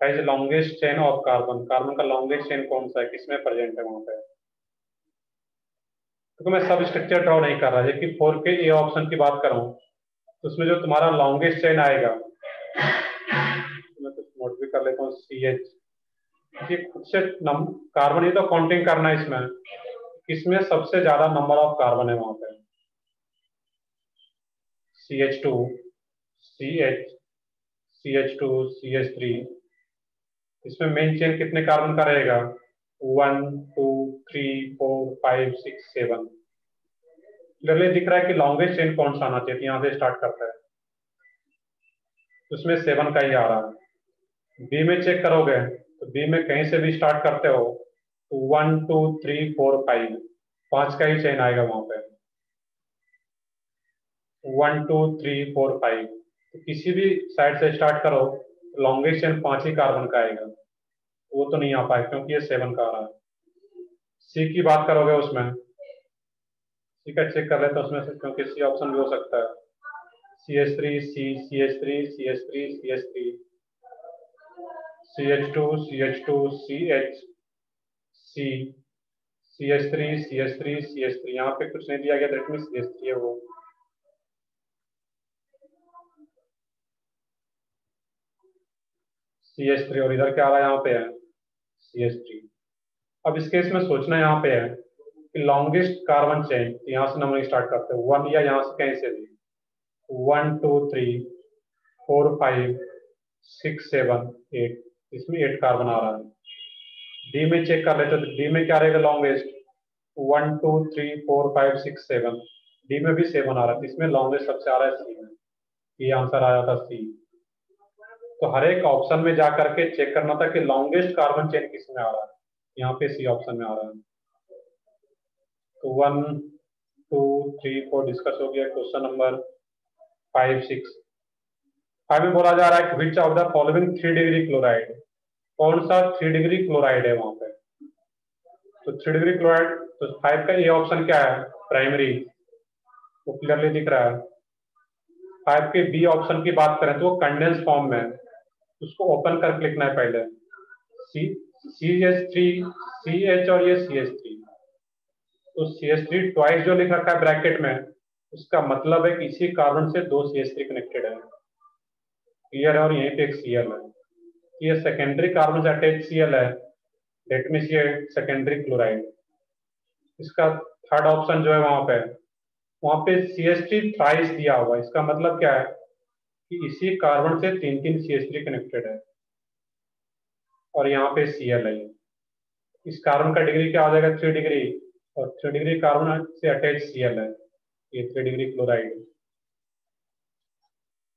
है longest chain of carbon. Carbon का लॉन्गेस्ट चेन कौन सा है, किसमें प्रेजेंट है वहां पे? तो मैं सब स्ट्रक्चर ड्रॉ नहीं कर रहा, जबकि 4 के ए ऑप्शन की बात करूं तो उसमें जो तुम्हारा लॉन्गेस्ट चेन आएगा, मैं कुछ नोट भी कर लेता हूँ। CH, ये खुद से कार्बन ही तो काउंटिंग करना है इसमें, किसमें सबसे ज्यादा नंबर ऑफ कार्बन है वहां पे। CH2, CH, CH2, CH3, इसमें मेन चेन कितने कार्बन का रहेगा? 1 2 3 4 5 6 7। क्लियरली दिख रहा है कि लॉन्गेस्ट चेन कौन सा आना चाहिए, यहाँ से स्टार्ट करता है, उसमें 7 का ही आ रहा है। बी में चेक करोगे तो बी में कहीं से भी स्टार्ट करते हो तो 1 2 3 4 5, 5 का ही चेन आएगा वहां पे। 1 2 3 4 5, तो किसी भी साइड से स्टार्ट करो लॉन्गेस्ट चेन 5 ही कार्बन का आएगा, वो तो नहीं आ पाएगा क्योंकि ये 7 का आ रहा है। सी की बात करोगे उसमें, सी का चेक कर लेते हैं उसमें से, क्योंकि सी ऑप्शन भी हो सकता है। CH3, C, CH3, CH3, CH3, CH2, CH2, CH, C, CH3, CH3, CH3, यहाँ पे कुछ नहीं दिया गया, दैट मींस CH3 है वो। CH3, और इधर क्या आ रहा है यहाँ पे है CH3। अब इस केस में सोचना यहाँ पे है कि लॉन्गेस्ट कार्बन चेन, यहाँ से नंबरिंग स्टार्ट करते हैं 1 या यहाँ से कहीं से भी 1 2 3 4 5 6 7 8, इसमें 8 कार्बन आ रहा है। डी में चेक कर लेते, तो डी में क्या रहेगा लॉन्गेस्ट? 1 2 3 4 5 6 7, डी में भी 7 आ रहा है, इसमें लॉन्गेस्ट सबसे आ रहा है सी में, ये आंसर आ जाता सी। तो हर एक ऑप्शन में जा करके चेक करना था कि लॉन्गेस्ट कार्बन चेन किस में आ रहा है, यहाँ पे सी ऑप्शन में आ रहा है। तो 1 2 3 4 डिस्कस हो गया। क्वेश्चन नंबर 5 6 में बोला जा रहा है which of the following 3 degree chloride, कौन सा 3 डिग्री क्लोराइड है वहां पे? तो 3 डिग्री क्लोराइड, तो 5 का ये ऑप्शन क्या है? प्राइमरी, वो क्लियरली दिख रहा है। 5 के बी ऑप्शन की बात करें तो वो कंडेंस फॉर्म में है, उसको ओपन करके लिखना है पहले। CH3, CH और ये CH3, तो CH3 ट्वाइस जो लिख रखा है ब्रैकेट में, उसका मतलब है कि इसी कार्बन से 2 CH3 कनेक्टेड है, क्लियर है। और यहीं पे एक Cl है, ये सेकेंडरी कार्बन से अटैच Cl है, दैट मींस ये सेकेंडरी क्लोराइड। इसका थर्ड ऑप्शन जो है वहां पे CH3 थ्राइस दिया हुआ है। इसका मतलब क्या है कि इसी कार्बन से 3 CH3 कनेक्टेड है और यहाँ पे Cl है। इस कार्बन का डिग्री क्या हो जाएगा 3 डिग्री, और 3 डिग्री कार्बन से अटैच Cl है, ये 3 डिग्री क्लोराइड।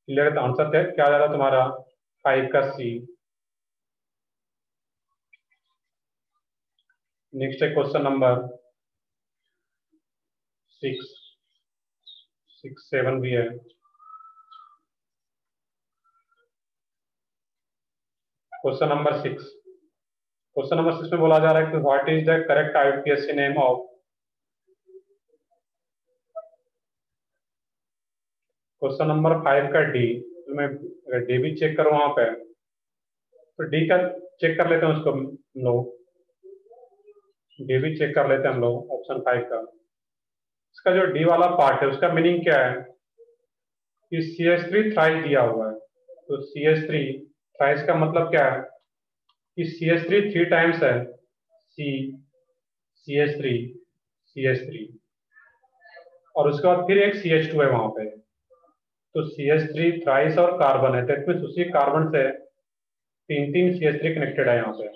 क्लियर? तो आंसर क्या आ जा रहा तुम्हारा 5 का C। नेक्स्ट है क्वेश्चन नंबर 6, 7 भी है। क्वेश्चन नंबर 6 में बोला जा रहा है कि what is the correct IUPAC name of. Question number 5 का D। मैं अगर D भी चेक करूं वहां पे, तो D का चेक कर लेते हैं उसको हम लोग। D भी चेक कर लेते हैं हम लोग ऑप्शन 5 का। इसका जो D वाला पार्ट है उसका मीनिंग क्या है कि CH3 थ्राइस दिया हुआ है। तो CH3 थ्राइस का मतलब क्या है कि CH3 3 टाइम्स है, CH3 CH3, और उसके बाद फिर एक CH2 है वहां पे। तो CH3 थ्राइस और कार्बन है, दैट मीन्स उसी कार्बन से 3 CH3 कनेक्टेड है यहाँ पे,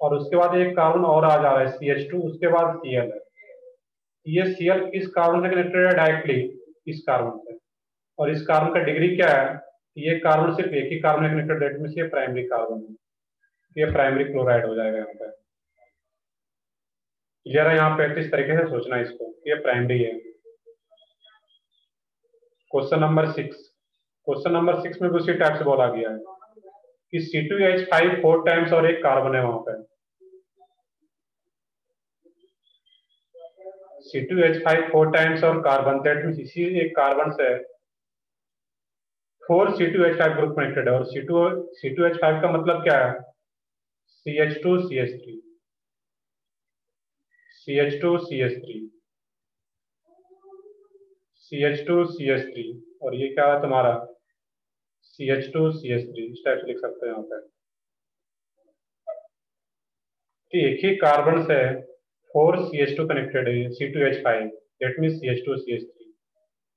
और उसके बाद एक कार्बन और आ जा रहा है CH2, उसके बाद Cl है। ये Cl किस कार्बन से कनेक्टेड है? डायरेक्टली इस कार्बन से। और इस कार्बन का डिग्री क्या है? ये कार्बन सिर्फ एक ही कार्बन से कनेक्टेड, दैट मीन्स ये प्राइमरी कार्बन है, ये प्राइमरी क्लोराइड हो जाएगा यहाँ पे। क्लियर है? यहाँ पे इस तरीके से सोचना है इसको, ये प्राइमरी है। क्वेश्चन नंबर 6 में भी उसी टाइप से बोला गया है कि C2H5 4 टाइम्स और एक कार्बन है वहां पे। C2H5 4 टाइम्स और कार्बन, दैट मीन्स इसी एक कार्बन से 4 C2H5 ग्रुप कनेक्टेड है। और C2H5 का मतलब क्या है? CH2 CH3 CH2 CH3 CH2 CH3, और ये क्या है तुम्हारा CH2 CH3। इस टाइप से लिख सकते हैं यहाँ पे कि एक ही कार्बन से 4 CH2 कनेक्टेड है, C2H5, that means CH2 CH3।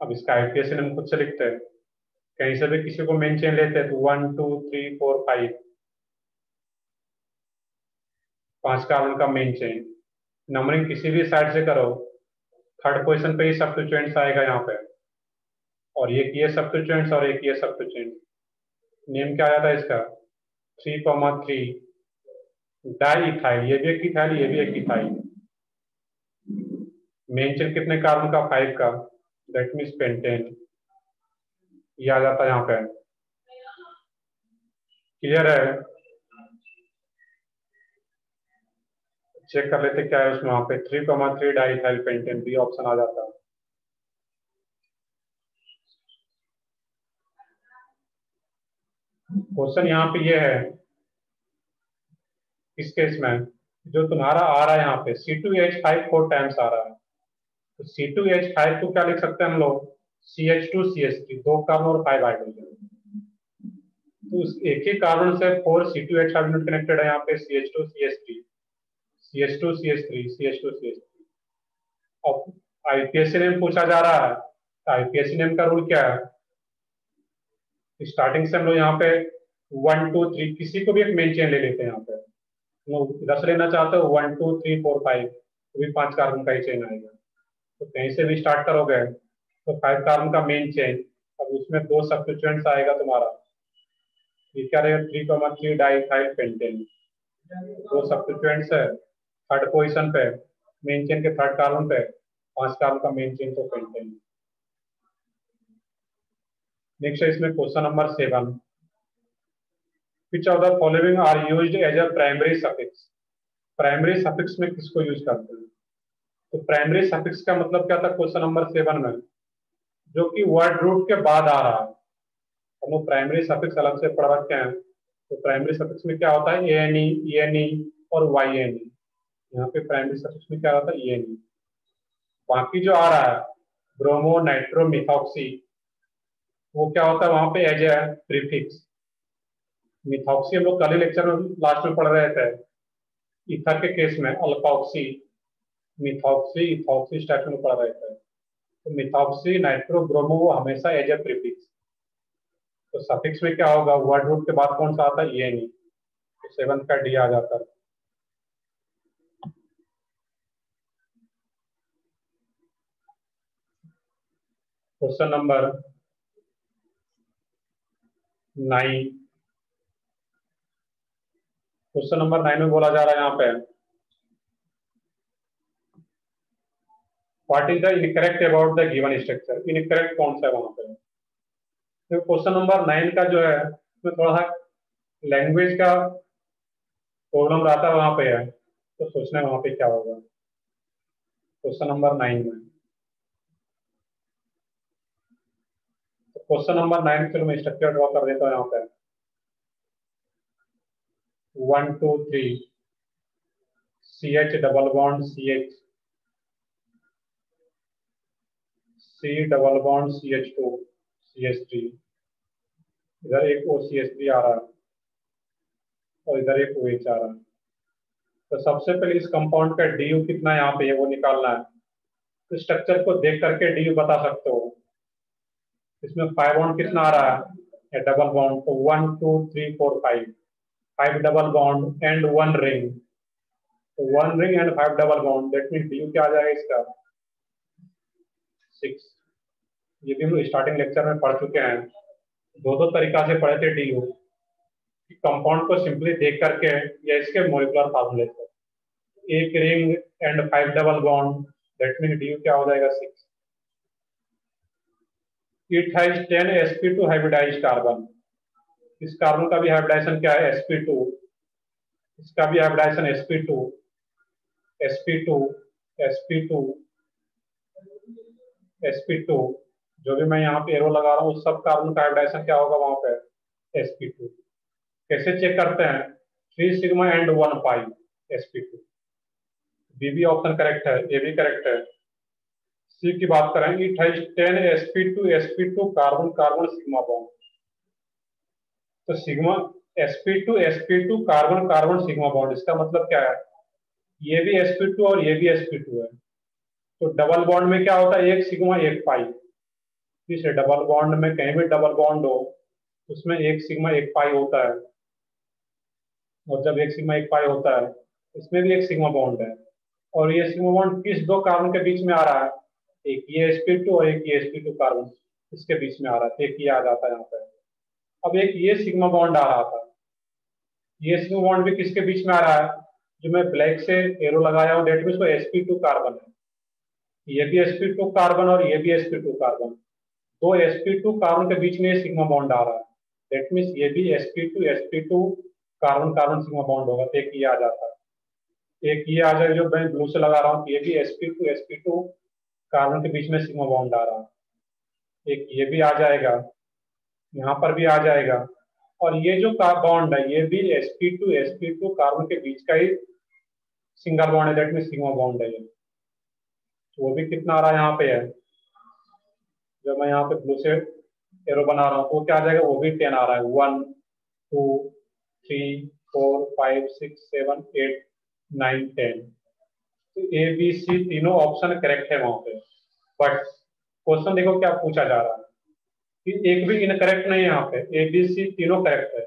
अब इसका IUPAC हम खुद से लिखते हैं, कहीं से भी किसी को मेन चेन लेते हैं तो 1 2 3 4 5, 5 कार्बन का मेन चेन। नंबरिंग किसी भी साइड से करो, थर्ड पोजीशन पे ही सब्स्टिट्यूएंट्स आएगा यहाँ पे, और एक ये सब्स्टिट्यूएंट्स और एक ये सब्स्टिट्यूएंट। नेम क्या आया था इसका 3,3 डाई इथाइल, ये भी एक इथाइल, ये भी एक इथाइल। मेन चेन कितने कार्बन का? 5 का, दैट मीन्स पेंटेन, ये आ जाता है यहाँ पे। क्लियर है? चेक कर लेते क्या है उसमें, वहां पे 3,3 di ethyl pentane, B option आ जाता है। क्वेश्चन यहाँ पे ये है इस केस में, जो तुम्हारा आ रहा है यहाँ पे C2H5 4 टाइम्स आ रहा है, तो C2H5 को क्या लिख सकते हैं हम लोग? CH2 CH3, 2 कार्बन और 5 हाइड्रोजन। तो उस एक ही कार्बन से 4 C2H5 यूनिट कनेक्टेड है यहाँ पे, CH2 CH3 CH2 CH3 CH2 CH3। अब IUPAC नेम पूछा जा रहा है, तो IUPAC नेम का रूल क्या है? स्टार्टिंग से हम लोग यहाँ पे 1 2 3 किसी को भी एक मेन चेन ले लेते हैं। यहाँ पे इधर से लेना चाहते हो 1 2 3 4 5, तो भी 5 कार्बन का ही चेन आएगा। तो कहीं से भी स्टार्ट करोगे तो 5 कार्बन का मेन चेन, अब उसमें 2 सब्स्टिट्यूएंट्स आएगा तुम्हारा, ये क्या रहेगा 3,3 डाइथाइल पेंटेन, 2 सब्स्टिट्यूएंट्स है थर्ड पोजीशन पे, मेन चेन के थर्ड कार्बन पे, 5 कार्बन का मेन चेन तो पेंटेन। नेक्स्ट है इसमें question number 7, which of the following are used as a primary suffix. Primary suffix में किसको यूज करते हैं? तो प्राइमरी सफिक्स का मतलब क्या था क्वेश्चन नंबर 7 में? जो कि वर्ड रूट के बाद आ रहा है। हम लोग प्राइमरी सफिक्स अलग से पढ़ रखे हैं। तो प्राइमरी सफिक्स में क्या होता है? ANE, ENE और YNE। यहाँ पे प्राइमरी सफिक्स में क्या होता है? ENE। बाकी जो आ रहा है ब्रोमो, नाइट्रो, मिथॉक्सी, वो क्या होता है वहां पे? As a prefix. मिथॉक्सी हम लोग कल ही लेक्चर में लास्ट में पढ़ रहे थे। ईथर के केस में अल्फॉक्सी, मिथॉक्सी इथॉक्सी स्टार्टिंग में पढ़ा रहता है। तो मिथॉक्सी नाइट्रो ब्रोमो वो हमेशा एज ए प्रीफिक्स। तो सफिक्स में क्या होगा, वर्ड रूट के बाद कौन सा आता है, ये नहीं, तो 7 का डी आ जाता है। Question number 9। क्वेश्चन नंबर 9 में बोला जा रहा है यहाँ पे, what is the incorrect about the given structure. Incorrect कौन सा है वहां पे। तो क्वेश्चन नंबर 9 का जो है उसमें थोड़ा सा लैंग्वेज का प्रॉब्लम रहता है वहां पे है, तो सोचना है वहां पे क्या होगा। क्वेश्चन नंबर 9 में, क्वेश्चन नंबर 9 चलो मैं स्ट्रक्चर ड्रॉ कर देता हूँ यहाँ पे। 1 2 3 CH double bond CH, C double bond CH2 CH3, इधर एक OCH3 आ रहा है और इधर एक OH आ रहा है। तो सबसे पहले इस कंपाउंड का DU कितना यहाँ पे है वो निकालना है। तो स्ट्रक्चर को देख करके DU बता सकते हो। इसमें 5 बॉन्ड कितना आ रहा है, डबल बॉन्ड, तो 1 2 3 4 5 डबल बॉन्ड एंड 1 रिंग। तो 1 ring and 5 double bond, that mean DU क्या आ जाएगा इसका, 6। ये भी हम स्टार्टिंग लेक्चर में पढ़ चुके हैं। दो तरीका से पढ़े थे DU, कंपाउंड को सिंपली देख करके या इसके मॉलिक्यूलर फार्मूले से। एक ring and 5 double bond, that mean DU क्या हो जाएगा, 6। It has 10 sp2 hybridised carbon. इस कार्बन का भी हाइब्रिडाइजेशन क्या है, sp2। इसका भी hybridisation sp2 sp2 sp2 sp2। जो भी मैं यहाँ पे एरो लगा रहा हूँ उस सब कार्बन का हाइब्रिडाइजेशन क्या होगा वहां पे, sp2। कैसे चेक करते हैं, 3 sigma and 1 pi sp2। B भी ऑप्शन करेक्ट है, ए भी करेक्ट है। सी की बात करें, it has 10 sp2 carbon carbon sigma bond. तो sigma sp2 carbon carbon sigma bond, इसका मतलब क्या है, ये भी sp2 और ये भी sp2 है। तो डबल बॉन्ड में क्या होता है, एक सिग्मा एक पाई। इस डबल बॉन्ड में कहीं भी डबल बॉन्ड हो उसमें एक सिग्मा एक पाई होता है। और जब एक सिग्मा एक पाई होता है इसमें भी एक सिग्मा बॉन्ड है। और ये सिग्मा बॉन्ड किस दो कार्बन के बीच में आ रहा है, एक ये sp2 और एक ये sp2 कार्बन इसके बीच में आ रहा है। एक ये आ जाता है यहाँ पे। अब एक ये सिग्मा बॉन्ड आ रहा था, ये सिग्मा बॉन्ड भी किसके बीच में आ रहा है, जो मैं ब्लैक से एरो लगाया हूँ डेट मीन वो sp2 कार्बन है। ये भी sp2 कार्बन और ये भी sp2 कार्बन, दो sp2 कार्बन के बीच में ये सिग्मा बॉन्ड आ रहा है। डेट मीन ये भी sp2 carbon carbon sigma bond होगा, तो एक ये आ जाता है। एक ये आ जाएगा जो मैं ब्लू से लगा रहा हूँ, ये भी sp2 कार्बन के बीच में सिग्मा बॉन्ड आ रहा है। एक ये भी आ जाएगा, यहाँ पर भी आ जाएगा। और ये जो बॉन्ड है ये भी sp2 कार्बन के बीच का ही सिंगल बॉन्ड है, दैट मीन सिग्मा बॉन्ड है ये। तो वो भी कितना आ रहा है यहाँ पे है, जब मैं यहाँ पे ब्लू से एरो बना रहा हूँ तो क्या आ जाएगा, वो भी 10 आ रहा है। 1 2 3 4 5 6 7 8 9 10। तो ए बी सी तीनों ऑप्शन करेक्ट है वहां पे। बट क्वेश्चन देखो क्या पूछा जा रहा है कि एक भी इनकरेक्ट नहीं है यहाँ पे, ए बी सी तीनों करेक्ट है।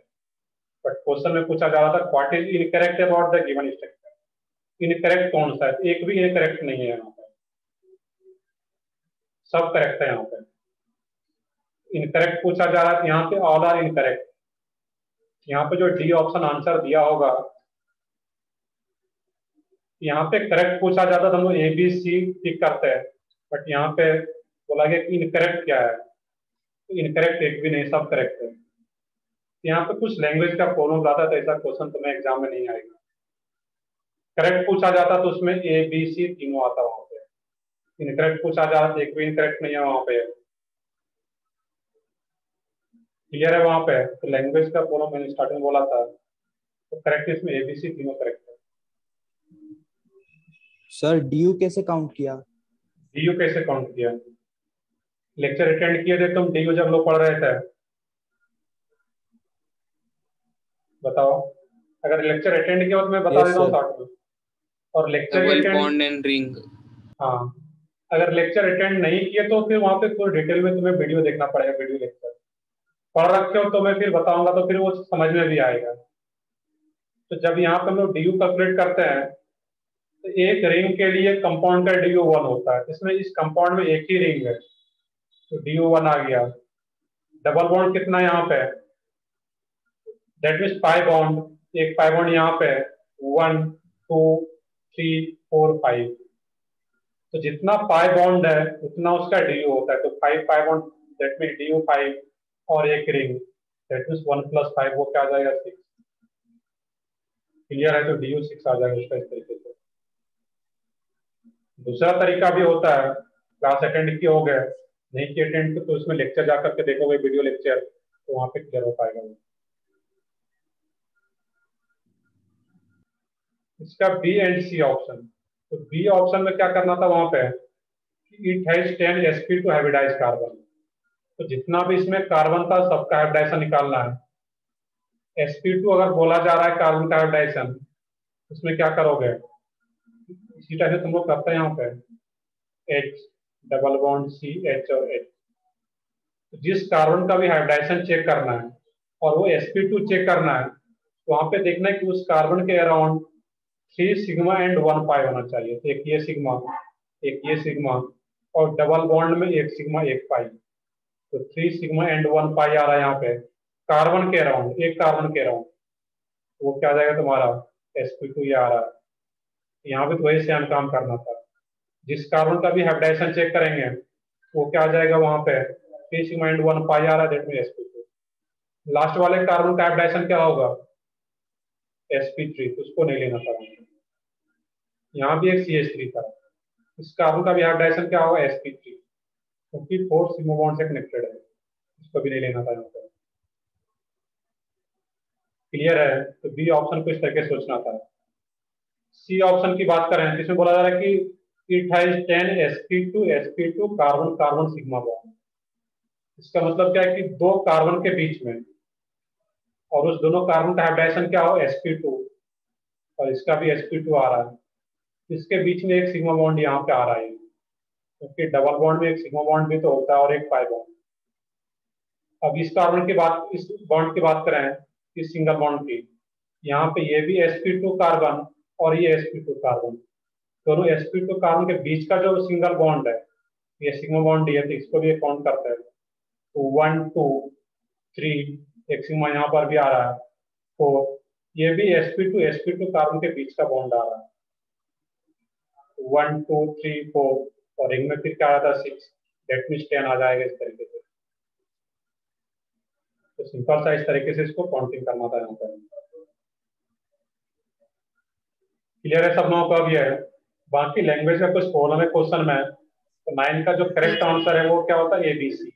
बट क्वेश्चन में पूछा जा रहा था what is incorrect about the given structure. Incorrect कौन सा है, एक भी इनकरेक्ट नहीं है यहाँ पे, सब करेक्ट है यहाँ पे। इनकरेक्ट पूछा जा रहा है, यहाँ पे ऑल आर इनकरेक्ट। यहाँ पे जो डी ऑप्शन आंसर दिया होगा, यहाँ पे करेक्ट पूछा जाता तो हम लोग ए बी सी टिक करते हैं। बट यहाँ पे बोला गया कि इनकरेक्ट क्या है, तो इनकरेक्ट एक भी नहीं, सब करेक्ट है। यहाँ पे कुछ लैंग्वेज का प्रॉब्लम आता है, तो ऐसा क्वेश्चन तुम्हें एग्जाम में नहीं आएगा। करेक्ट पूछा जाता तो उसमें ए बी सी तीनों आता वहां पे। इनकरेक्ट पूछा जाता तो एक भी इनकरेक्ट नहीं है वहां पे। क्लियर है वहां पे, तो लैंग्वेज का प्रॉब्लम मैंने स्टार्टिंग बोला था, तो करेक्ट इसमें ए बी सी तीनों करेक्ट है। सर DU कैसे काउंट किया? डीयू कैसे काउंट किया, लेक्चर अटेंड किए थे तुम डीयू जब लोग पढ़ रहे थे, बताओ। अगर लेक्चर अटेंड किया तो मैं बता Yes, देता हूँ sir. शॉर्ट में। और lecture double attend, bond and ring. हाँ अगर लेक्चर अटेंड नहीं किए तो फिर वहाँ पे थोड़ी डिटेल में तुम्हें वीडियो देखना पड़ेगा, वीडियो लेक्चर पढ़ रखे हो तो मैं फिर बताऊंगा तो फिर वो समझ में भी आएगा। तो जब यहाँ पे हम लोग डी यू कैलकुलेट करते हैं तो एक रिंग के लिए कंपाउंड का डी यू वन होता है, इसमें इस कंपाउंड में एक ही रिंग है तो डी यू वन आ गया। डबल बॉन्ड कितना यहाँ पे, दैट मीन्स पाई बॉन्ड, एक पाई बॉन्ड यहाँ पे 1 2 3 4 5, तो जितना पाई बॉन्ड है उतना उसका डी यू होता है, तो 5 pi bond that means D you 5, और एक रिंग दैट मीन्स 1 + 5 वो क्या आ जाएगा 6। क्लियर है, तो डी यू 6 आ जाएगा उसका इस तरीके से। दूसरा तरीका भी होता है, क्लास अटेंड किए हो गए, नहीं किए अटेंड तो उसमें लेक्चर जा करके देखोगे वीडियो लेक्चर, तो वहां पे क्लियर हो पाएगा वो। इसका बी एंड सी ऑप्शन, तो बी ऑप्शन में क्या करना था वहां पे, it has 10 sp2 hybridise carbon, तो जितना भी इसमें कार्बन था सबका हाइब्रिडाइजेशन निकालना है। sp2 अगर बोला जा रहा है कार्बन का हाइब्रिडाइजेशन, उसमें क्या करोगे, इसी टाइप से तुम लोग करते हैं यहाँ पे H double bond C H और H, तो जिस कार्बन का भी हाइब्रिडाइजेशन चेक करना है और वो sp2 चेक करना है, तो वहां पे देखना है कि उस कार्बन के अराउंड 3 सिग्मा एंड 1 पाई होना चाहिए, तो एक ये सिग्मा, एक ये सिग्मा, और डबल बॉन्ड में एक सिग्मा एक पाई, तो 3 सिग्मा एंड 1 पाई आ रहा है यहाँ पे कार्बन के अराउंड, एक कार्बन के अराउंड, वो क्या आ जाएगा तुम्हारा sp2 ये आ रहा है। यहाँ पे तो वही सेम काम करना था, जिस कार्बन का भी हाइब्रिडाइजेशन चेक करेंगे वो क्या आ जाएगा वहां पे 3 सिग्मा एंड 1 पाई आ रहा है, दैट मीन sp2। लास्ट वाले कार्बन का हाइब्रिडाइजेशन क्या होगा sp3, तो उसको नहीं लेना था। यहाँ भी एक CH3 था, इस कार्बन का भी हाइब्रिडाइजेशन क्या होगा sp3, क्योंकि 4 सिग्मा बॉन्ड से कनेक्टेड है, इसको भी नहीं लेना था यहाँ पे। क्लियर है, तो बी ऑप्शन को इस तरीके से सोचना था। सी ऑप्शन की बात करें तो इसमें बोला जा रहा है कि it has 10 sp2 carbon carbon sigma bond, इसका मतलब क्या है कि दो कार्बन के बीच में, और उस दोनों कार्बन का हाइब्रिडाइजेशन क्या हो sp2, और इसका भी sp2 आ रहा है, इसके बीच में एक सिग्मा बॉन्ड यहाँ पे आ रहा है, क्योंकि डबल बॉन्ड में एक सिग्मा बॉन्ड भी तो होता है और एक पाई बॉन्ड। अब इस कार्बन की बात, इस बॉन्ड की बात करें, इस सिंगल बॉन्ड की, यहाँ पे ये भी sp2 कार्बन और ये sp2 कार्बन, दोनों sp2 कार्बन के बीच का जो सिंगल बॉन्ड है ये सिग्मा बॉन्ड है, तो इसको भी काउंट करते हैं, तो 1 2 3, एक सिग्मा यहाँ पर भी आ रहा है 4, ये भी sp2 कार्बन के बीच का बॉन्ड आ रहा है 1 2 3 4, और रिंग में फिर क्या आ रहा था 6, दैट मीन्स 10 आ जाएगा इस तरीके से। तो सिंपल सा इस तरीके से इसको काउंटिंग करना था यहाँ पर। क्लियर है सब लोगों को अब ये है। बाकी लैंग्वेज का कुछ प्रॉब्लम है क्वेश्चन में, तो 9 का जो करेक्ट आंसर है वो क्या होता है ABC।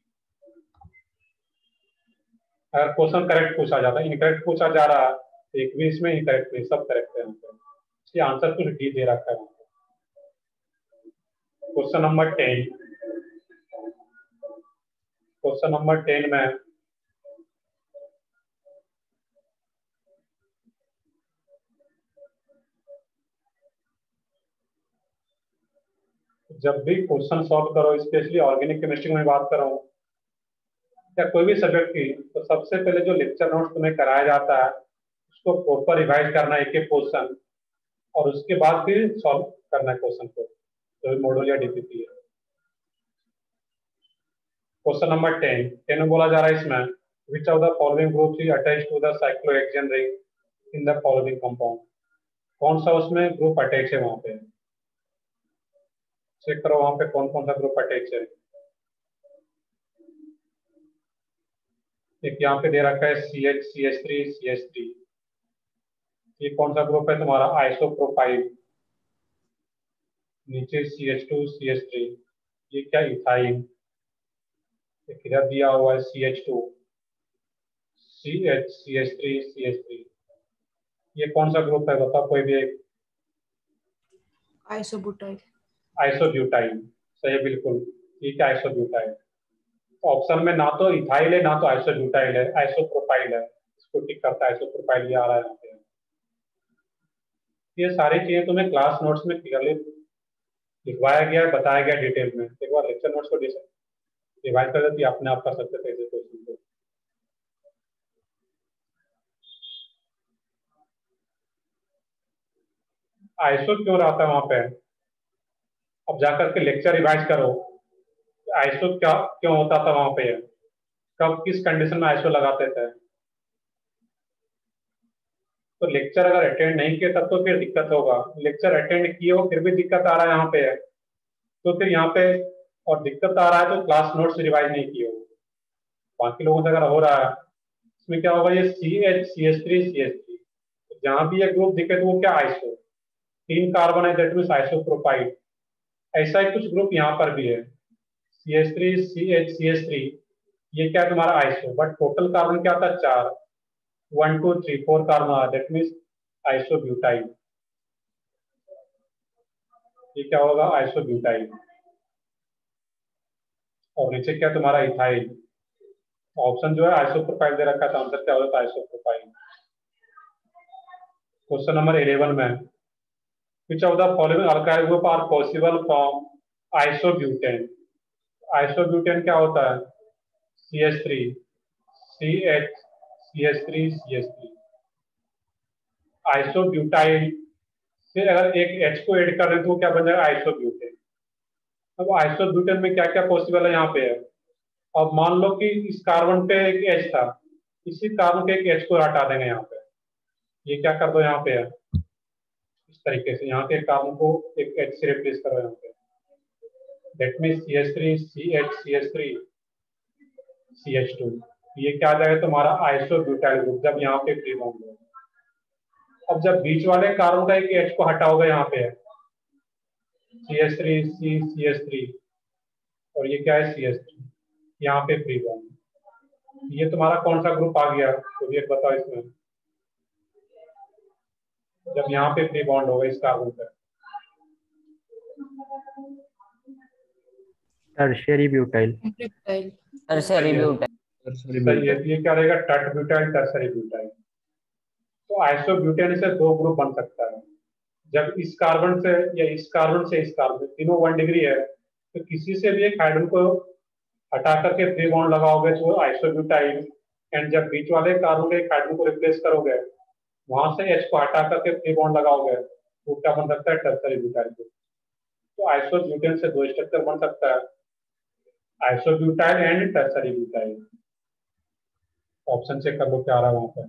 अगर क्वेश्चन करेक्ट पूछा जाता है, इनकरेक्ट पूछा जा रहा है तो एक भी इसमें इनकरेक्ट नहीं, सब करेक्ट है। इसलिए आंसर कुछ डी दे रखा है। क्वेश्चन नंबर 10, क्वेश्चन नंबर 10 में जब भी क्वेश्चन सॉल्व करो, स्पेशली ऑर्गेनिक केमिस्ट्री में बात करो या कोई भी सब्जेक्ट की, तो सबसे पहले जो लेक्चर नोट्स तुम्हें कराया जाता है उसको प्रॉपर रिवाइज करना है, एक एक क्वेश्चन, और उसके बाद फिर सॉल्व करना है क्वेश्चन को, जो मॉडल या डीपीपी है। क्वेश्चन नंबर 10 में बोला जा रहा है इसमें, which of the following groups is attached to the cyclohexane ring in the following compound, कौन सा उसमें ग्रुप अटैच है, वहां पे चेक करो वहां पे कौन कौन सा ग्रुप अटैच है। एक यहाँ पे दे रखा है CH CH3 CH3, ये कौन सा ग्रुप है तुम्हारा आइसोप्रोपाइल, नीचे CH2 CH3, ये क्या इथाइल, इधर दिया हुआ है CH2 CH CH3 CH3, ये कौन सा ग्रुप है बताओ कोई भी एक। आइसोब्यूटाइल, आइसोब्यूटाइल, सही है बिल्कुल, ठीक है आइसोब्यूटाइल। ऑप्शन में ना तो इथाइल है ना तो आइसोब्यूटाइल है, आइसोप्रोपाइल है, इसको टिक करता है आइसोप्रोपाइल, ये आ रहा है यहाँ पे। ये सारी चीजें तुम्हें क्लास नोट्स में क्लियरली लिखवाया गया है, बताया गया डिटेल में। एक बार लेक्चर नोट्स को रिवाइज कर देती अपने आप कर सकते थे ऐसे क्वेश्चन को। आईएसओ क्यों रहता है वहां पे, अब जाकर के लेक्चर रिवाइज करो आईएसओ क्या क्यों होता था वहां पे, कब किस कंडीशन में आईएसओ लगाते थे। तो लेक्चर अगर अटेंड नहीं किए तब तो फिर दिक्कत होगा, लेक्चर अटेंड किए हो फिर भी दिक्कत आ रहा है यहाँ पे है, तो फिर यहाँ पे और दिक्कत आ रहा है तो क्लास नोट्स रिवाइज नहीं किए हो। बाकी लोगों से अगर हो रहा है इसमें क्या होगा, ये CH CH3 जहां भी ये ग्रुप दिखे तो वो क्या आइसो 3 कार्बन है, दैट मीन्स आइसोप्रोपाइल। ऐसा ही कुछ ग्रुप यहाँ पर भी है CH3 CH3, ये क्या है तुम्हारा आइसो, बट टोटल कार्बन क्या था 4, 1 2 3 4 कार्बन, दैट मीन्स आइसोब्यूटाइल। ये क्या होगा आइसोब्यूटाइल। और नीचे क्या तुम्हारा इथाइल। ऑप्शन जो है आइसोप्रोपाइल दे रखा था, आंसर क्या होता है आइसोप्रोपाइल। क्वेश्चन नंबर 11 में which of the following alkyl group are possible from isobutane। Isobutane क्या होता है CH3 CH CH3 CH3। Isobutyl से अगर एक H को ऐड कर दें तो क्या बन जाएगा आइसोब्यूटेन। अब आइसोब्यूटेन में क्या क्या पॉसिबल है यहाँ पे है। अब मान लो कि इस कार्बन पे एक H था, इसी कार्बन के एक H को हटा देंगे यहाँ पे, ये क्या कर दो यहाँ पे है इस तरीके से, यहाँ के कार्बन को एक H से रिप्लेस करो यहाँ पे, that means CH3 CH CH3 CH2। ये क्या आ जाएगा तुम्हारा आइसोब्यूटाइल ग्रुप जब यहाँ पे फ्री बॉन्ड हो। अब जब बीच वाले कार्बन का एक H को हटाओगे यहाँ पे CH3 CH3 और ये क्या है CH3, यहाँ पे फ्री बॉन्ड, ये तुम्हारा कौन सा ग्रुप आ गया तो ये बताओ इसमें, जब यहाँ पे फ्री बॉन्ड होगा इस कार्बन पे। Tertiary butyl. Tertiary butyl. सही है, ये क्या रहेगा टट ब्यूटाइल टर्सरी ब्यूटाइल। तो आइसोब्यूटेन से 2 ग्रुप बन सकता है, जब इस कार्बन से या इस कार्बन से इस कार्बन, तीनों 1 डिग्री है तो किसी से भी एक हाइड्रोजन को हटा करके फ्री बॉन्ड लगाओगे तो आइसोब्यूटाइल, एंड जब बीच वाले कार्बन के एक हाइड्रोजन को रिप्लेस करोगे वहां से H को हटा करके फ्री बॉन्ड लगाओगे तो क्या बन सकता है टर्सरी ब्यूटाइल। तो आइसोब्यूटेन से 2 स्ट्रक्चर बन सकता है, isobutyl and tertiary butyl. Option check कर लो क्या आ रहा है वहां पर,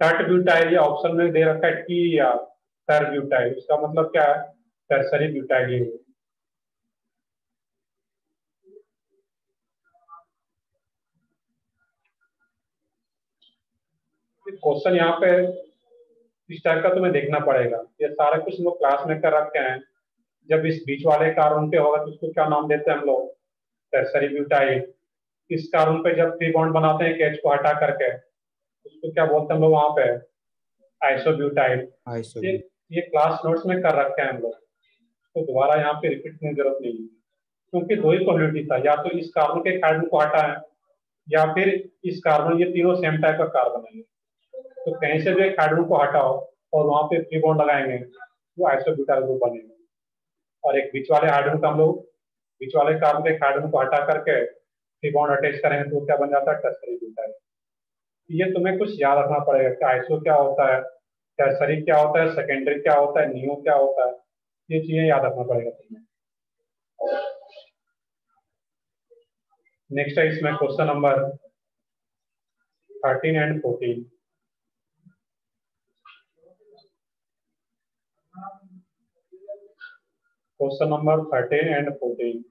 टट ब्यूटाइल, या ऑप्शन में दे रखा है टी या टर ब्यूटाइल, इसका मतलब क्या है टर्सरी ब्यूटाइल। क्वेश्चन यहाँ पे इस टाइप का तुम्हें देखना पड़ेगा, ये सारा कुछ हम लोग क्लास में कर रखे हैं। जब इस बीच वाले कार्बन पे होगा तो उसको क्या नाम देते हैं हम लोग टर्सरी ब्यूटाइल। इस कार्बन पे जब फ्री बॉन्ड बनाते हैं H को हटा करके उसको क्या बोलते हैं हम लोग वहां पे आइसोब्यूटाइल। ये क्लास नोट्स में कर रखे हैं हम लोग, तो दोबारा यहाँ पे रिपीट करने की जरूरत नहीं है, क्योंकि 2 ही पॉसिबिलिटी था, या तो इस कार्बन के कार्बन को हटा है या फिर इस कार्बन, ये तीनों सेम टाइप का कार्बन है, तो कहीं से भी एक हाइड्रोजन को हटाओ और वहां पे फ्री बॉन्ड लगाएंगे वो आइसोब्यूटाइल ग्रुप बनेगा। और एक बीच वाले हाइड्रोजन का हम लोग बीच वाले कार्बन के हाइड्रोजन को हटा करके फ्री बॉन्ड अटैच करेंगे तो क्या बन जाता है टर्सरी ब्यूटाइल। ये तुम्हें कुछ याद रखना पड़ेगा कि आइसो क्या होता है, टर्सरी क्या होता है, सेकेंडरी क्या होता है, नियो क्या होता है, ये चीजें याद रखना पड़ेगा तुम्हें। नेक्स्ट है इसमें question number 13 and 14। Question number 13 and 14।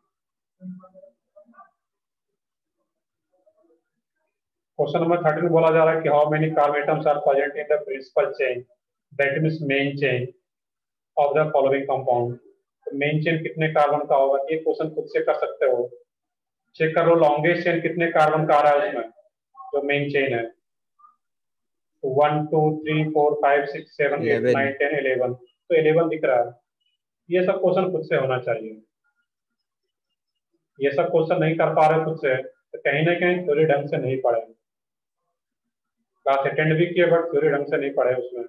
Question number 13 में बोला जा रहा है कि how many carbon atoms are present in the principal chain, that means main chain of the following compound. तो मेन चेन कितने कार्बन का होगा, ये क्वेश्चन खुद से कर सकते हो, चेक कर लो लॉन्गेस्ट चेन कितने कार्बन का आ रहा है उसमें जो मेन चेन है। तो 1 2 3 4 5 6 7 8 9 10 11, तो 11 दिख रहा है। ये सब क्वेश्चन खुद से होना चाहिए, ये सब क्वेश्चन नहीं कर पा रहे खुद से तो कहीं ना कहीं थ्योरी ढंग से नहीं पढ़े, क्लास अटेंड भी किए बट थ्योरी ढंग से नहीं पढ़े उसमें।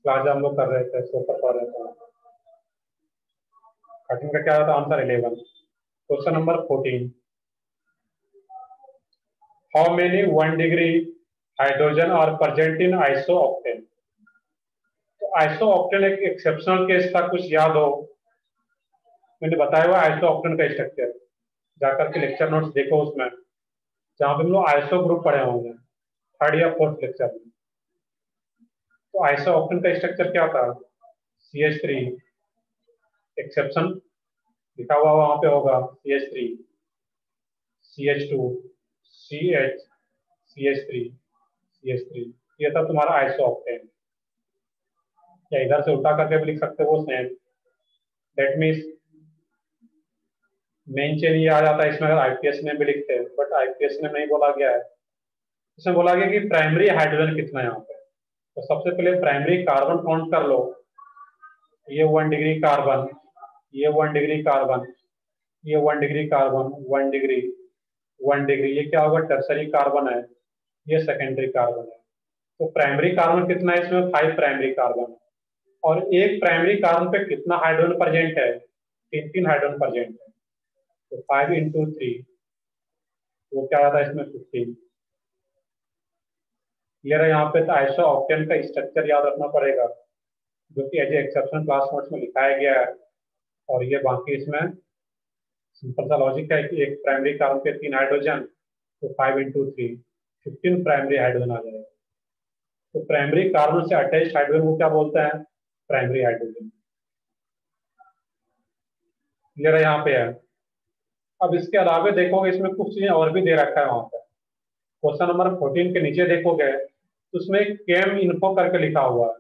क्लास जब हम लोग कर रहे थे सो कर पढ़ रहे थे। 13 का क्या था answer? 11। Question number 14, how many 1 degree hydrogen are present in isooctane? तो आइसोऑक्टेन एक एक्सेप्शनल केस था, कुछ याद हो? मैंने बताया हुआ आइसोऑक्टेन का स्ट्रक्चर, जाकर के लेक्चर नोट्स देखो, उसमें जहाँ पे हम लोग आइसो ग्रुप पढ़े होंगे 3rd या 4th लेक्चर में। तो आइसोऑक्टेन का स्ट्रक्चर क्या था? CH3 एक्सेप्शन लिखा हुआ वहां पे होगा, CH3 CH2 CH CH3 CH3, ये था तुम्हारा आइसोऑक्टेन। या इधर से उल्टा करके भी लिख सकते हो same, that means main chain ये आ जाता है इसमें अगर आईपीएस में भी लिखते हैं, बट आईपीएस में नहीं बोला गया है। इसमें बोला गया कि प्राइमरी हाइड्रोजन कितना है यहाँ पे। तो सबसे पहले प्राइमरी कार्बन काउंट कर लो, ये 1 डिग्री कार्बन, ये 1 डिग्री कार्बन, ये 1 डिग्री कार्बन, 1 डिग्री 1 डिग्री, ये क्या होगा? टर्सरी कार्बन है, ये सेकेंडरी कार्बन है। तो प्राइमरी कार्बन कितना है इसमें? 5 प्राइमरी कार्बन। और एक प्राइमरी कार्बन पे कितना हाइड्रोजन प्रेजेंट है? 3 हाइड्रोजन प्रेजेंट है। तो 5 × 3, वो क्या आता है इसमें? 15। क्लियर है? यहाँ पे तो आइसो ऑक्टेन का स्ट्रक्चर याद रखना पड़ेगा, जो कि as a exception class notes में लिखाया गया है। और ये बाकी इसमें सिंपल सा लॉजिक है कि एक प्राइमरी कार्बन पे 3 हाइड्रोजन, तो 5 × 3 15 प्राइमरी हाइड्रोजन आ जाएगा। तो प्राइमरी कार्बन से अटैच हाइड्रोजन को क्या बोलते हैं? Primary hydrogen. क्लियर है? यहाँ पे है। अब इसके अलावा देखोगे इसमें कुछ चीजें और भी दे रखा है वहां पर। क्वेश्चन नंबर 14 के नीचे देखोगे तो उसमें केम इन्फो करके लिखा हुआ है।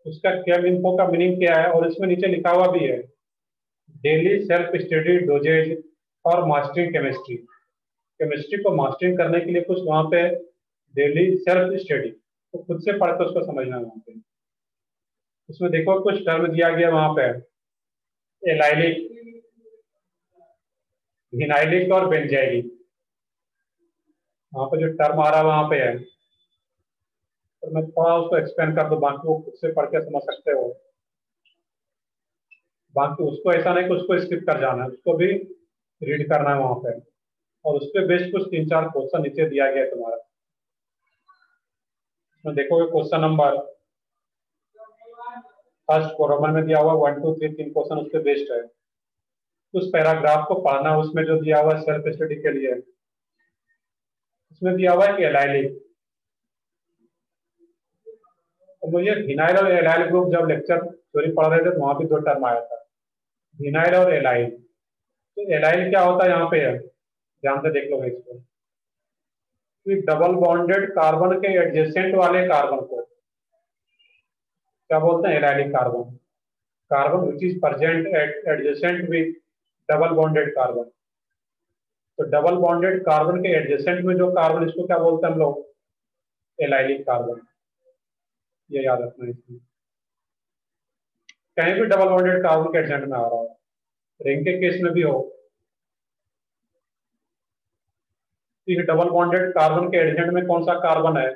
उसका केम इन्फो का मीनिंग क्या है? और इसमें नीचे लिखा हुआ भी है, डेली सेल्फ स्टडी डोजेज और मास्टरिंग केमिस्ट्री। केमिस्ट्री को मास्टरिंग करने के लिए कुछ वहां पे डेली सेल्फ स्टडी, तो खुद से पढ़ के उसको समझना है वहां पे। उसमें देखो कुछ टर्म दिया गया वहां पे, एलाइलिक, विनाइलिक और बेंजाइलिक। वहां पे जो टर्म आ रहा है वहां पे है, तो मैं थोड़ा उसको एक्सप्लेन कर दूं, बाकी वो खुद से पढ़ के समझ सकते हो। बाकी उसको ऐसा नहीं कि उसको स्किप कर जाना है, उसको भी रीड करना है वहां पे। और उस पर बेस्ड कुछ 3-4 क्वेश्चन नीचे दिया गया है तुम्हारा। उसमें देखोगे क्वेश्चन नंबर फर्स्ट रोमन में दिया हुआ 1 2 3 3 क्वेश्चन उस पर बेस्ड है। उस पैराग्राफ को पढ़ना, उसमें जो दिया हुआ है सेल्फ स्टडी के लिए, उसमें दिया हुआ है कि एलाइलिक। तो मुझे विनाइल और एलाइल ग्रुप जब लेक्चर थ्योरी पढ़ रहे थे तो वहां भी 2 टर्म आया था, विनाइल और एलाइल। तो एलाइल क्या होता है यहाँ पे है, ध्यान से देख लो इसको। डबल बॉन्डेड कार्बन के एडजेसेंट वाले कार्बन को क्या बोलते हैं? Allylic carbon. Carbon which is present at adjacent with double bonded carbon. तो डबल बॉन्डेड कार्बन के एडजेसेंट में जो कार्बन, इसको क्या बोलते हैं हम लोग? Allylic carbon. ये याद रखना है। इसमें कहीं भी डबल बॉन्डेड कार्बन के एडजेसेंट में आ रहा है, रिंग के केस में भी हो, इस डबल बॉन्डेड कार्बन के एडजेसेंट में कौन सा कार्बन है?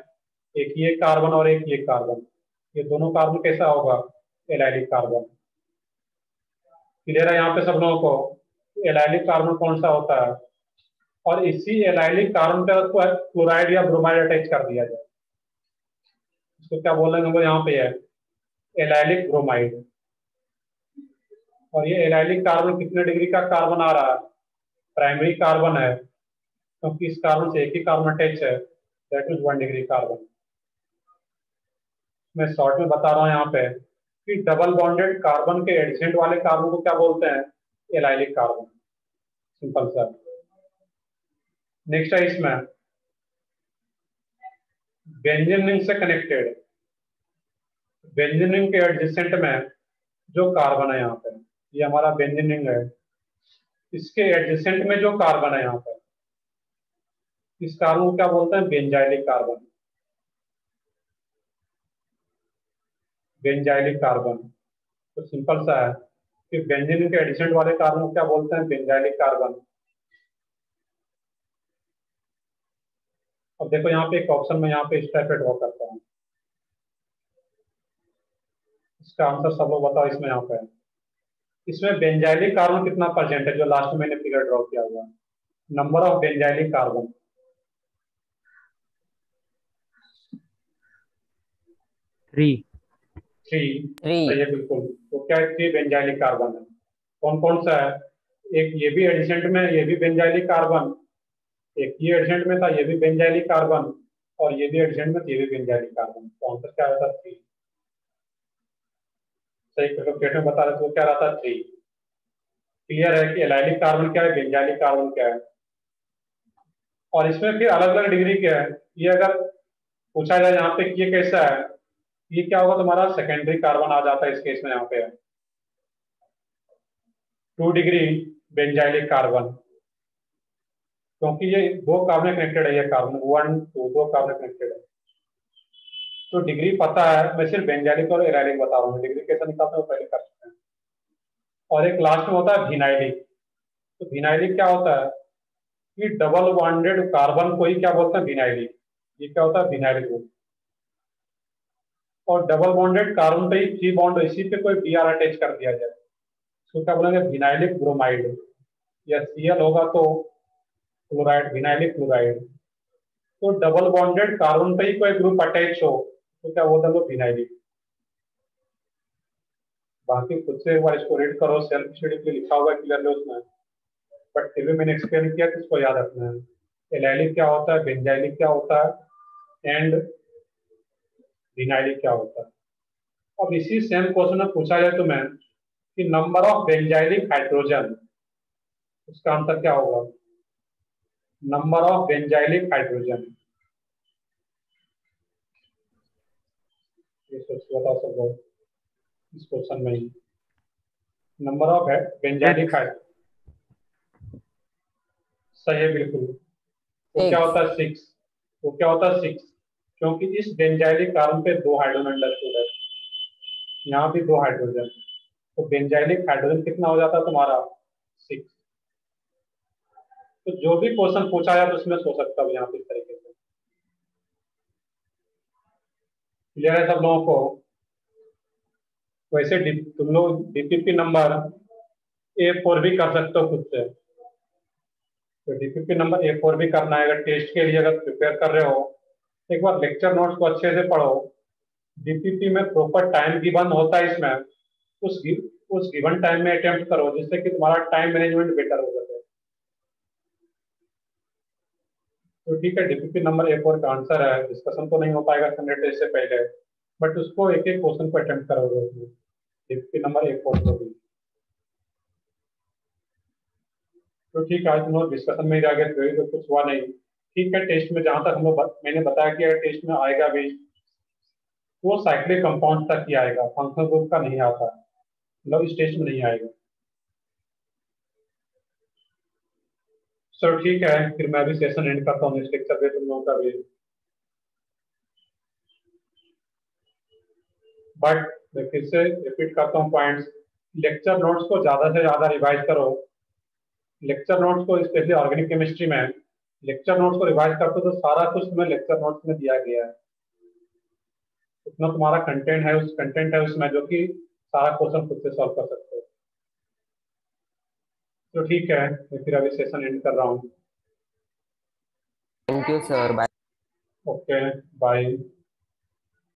एक ये कार्बन और एक ये कार्बन, ये दोनों कार्बन कैसा होगा? Allylic carbon. क्लियर है यहाँ पे सब लोगों को? एलाइलिक कार्बन कौन सा होता है? और इसी एलाइलिक कार्बन पे उसको क्लोराइड या ब्रोमाइड अटैच कर दिया जाए, इसको क्या बोलेंगे हम लोग यहाँ पे? है एलाइलिक ब्रोमाइड। और ये एलाइलिक कार्बन कितने डिग्री का कार्बन आ रहा है? प्राइमरी कार्बन है, क्योंकि इस कार्बन से एक ही कार्बन अटैच है, दैट इज 1 डिग्री कार्बन। मैं शॉर्ट में बता रहा हूँ यहाँ पे कि डबल बॉन्डेड कार्बन के एडजेसेंट वाले कार्बन को क्या बोलते हैं? Allylic carbon. सिंपल सा। नेक्स्ट है इसमें बेंजीन रिंग से कनेक्टेड, बेंजीन रिंग के एडजेसेंट में जो कार्बन है यहाँ पे, ये हमारा बेंजीन रिंग है, इसके एडजेसेंट में जो कार्बन है यहाँ पे, इस कार्बन को क्या बोलते हैं? Benzylic carbon. Benzylic carbon. तो सिंपल सा है कि बेंजीन के एडिशन वाले कार्बन को क्या बोलते हैं? Benzylic carbon. अब देखो यहाँ पे एक ऑप्शन में यहाँ पे इस टाइप से ड्रॉ करता हूँ, इसका आंसर सब लोग बताओ इसमें यहाँ पे है। इसमें बेंजाइलिक कार्बन कितना परसेंट है, जो लास्ट में मैंने फिगर ड्रॉ किया हुआ, नंबर ऑफ बेंजाइलिक कार्बन। 3। 3 3 सही है बिल्कुल। तो क्या 3 बेंजाइलिक कार्बन है। कौन कौन सा है, एक ये भी एडिशेंट में, ये भी बेंजाइलिक कार्बन, एक ये एडिशेंट में था, ये भी बेंजाइलिक कार्बन, और ये भी एडिशेंट में, ये भी बेंजाइलिक कार्बन। तो आंसर क्या रहता 3। सही क्रिकेट में बता रहे थे, वो क्या रहता 3। क्लियर है कि एलाइलिक कार्बन क्या है, बेंजाइलिक कार्बन क्या है। और इसमें फिर अलग अलग डिग्री क्या है। ये अगर पूछा जाए यहाँ पे कि ये कैसा है, ये क्या होगा, तुम्हारा सेकेंडरी कार्बन आ जाता है इस केस में। यहाँ पे 2 डिग्री बेंजाइलिक कार्बन, क्योंकि ये 2 कार्बन कनेक्टेड है, ये कार्बन 1 2 2 कार्बन कनेक्टेड है। तो डिग्री पता है, मैं सिर्फ बेंजाइलिक और एराइलिक बता रहा हूँ, डिग्री कैसे निकालते हैं वो पहले कर सकते हैं। और एक लास्ट में होता है विनाइलिक। तो विनाइलिक क्या होता है कि डबल बॉन्डेड कार्बन को ही क्या बोलते हैं, विनाइलिक। ये क्या होता है, विनाइलिक ग्रुप। और डबल बॉन्डेड कार्बन पे ही 3 बॉन्ड, इसी पे कोई Br अटैच कर दिया जाए, इसको क्या बोलेंगे, विनाइलिक ब्रोमाइड। या Cl होगा तो क्लोराइड, विनाइलिक क्लोराइड। तो डबल बॉन्डेड कार्बन पे ही कोई ग्रुप अटैच हो तो क्या बोलते हैं वो, विनाइलिक। बाकी खुद से एक बार इसको रीड करो, सेल्फ स्टडी पे लिखा हुआ क्लियरली उसमें, बट फिर भी मैंने एक्सप्लेन किया कि इसको याद रखना है। एलाइलिक क्या होता है, बेंजाइलिक क्या होता है, एंड विनाइलिक क्या होता है। अब इसी सेम क्वेश्चन में पूछा जाए तुम्हें कि नंबर ऑफ बेंजाइलिक हाइड्रोजन, उसका आंसर क्या होगा, नंबर ऑफ बेंजाइलिक हाइड्रोजन। ये सोच के बताओ सब लोग इस क्वेश्चन में ही। नंबर ऑफ बेंजाइलिक हाइड्रोजन सही है बिल्कुल। तो क्या होता है 6। तो क्या होता है 6, क्योंकि इस बेंजाइलिक कार्बन पे 2 हाइड्रोजन अंडरस्टूड है, यहाँ भी 2 हाइड्रोजन। तो बेंजाइलिक हाइड्रोजन कितना हो जाता है तुम्हारा 6। तो जो भी क्वेश्चन पूछा जाए तो उसमें सोच सकता हूँ यहाँ पे इस तरीके से। क्लियर है सब लोगों को। वैसे तुम लोग डीपीपी नंबर A4 भी कर सकते हो खुद से। तो डीपीपी नंबर A4 भी करना है अगर टेस्ट के लिए, अगर प्रिपेयर कर रहे हो। एक बार लेक्चर नोट्स को अच्छे से पढ़ो। डीपीपी में प्रॉपर टाइम गिवन होता है, इसमें उस गिवन टाइम में अटेम्प्ट करो, जिससे कि तुम्हारा टाइम मैनेजमेंट बेटर हो सके। तो ठीक है, डीपीपी नंबर A4 का आंसर है। डिस्कशन तो नहीं हो पाएगा संडे टेस्ट से पहले, बट उसको एक एक क्वेश्चन को अटेम्प्ट करोगे उसमें, डीपीपी नंबर A4 को भी। तो ठीक है, आज तुम लोग डिस्कशन में ही रह गए, तो कुछ हुआ नहीं। ठीक है, टेस्ट में जहां तक हम लोग मैंने बताया कि अगर टेस्ट में आएगा भी वो साइक्लिक कंपाउंड तक ही आएगा, फंक्शनल ग्रुप का नहीं आता, मतलब इस टेस्ट में नहीं आएगा। सर ठीक है, फिर मैं अभी सेशन एंड करता हूँ, नेक्स्ट लेक्चर पे तुम लोगों का भी। बट मैं फिर से रिपीट करता हूँ पॉइंट्स। लेक्चर नोट्स को ज्यादा से ज्यादा रिवाइज करो। लेक्चर नोट्स को स्पेशली ऑर्गेनिक केमिस्ट्री में लेक्चर नोट्स को रिवाइज करते हो तो सारा कुछ तुम्हें लेक्चर नोट्स में दिया गया है। उतना तुम्हारा कंटेंट है उसमें, जो कि सारा क्वेश्चन खुद से सॉल्व कर सकते हो। तो ठीक है, मैं फिर अभी सेशन एंड कर रहा हूँ। Thank you sir, bye. Okay bye.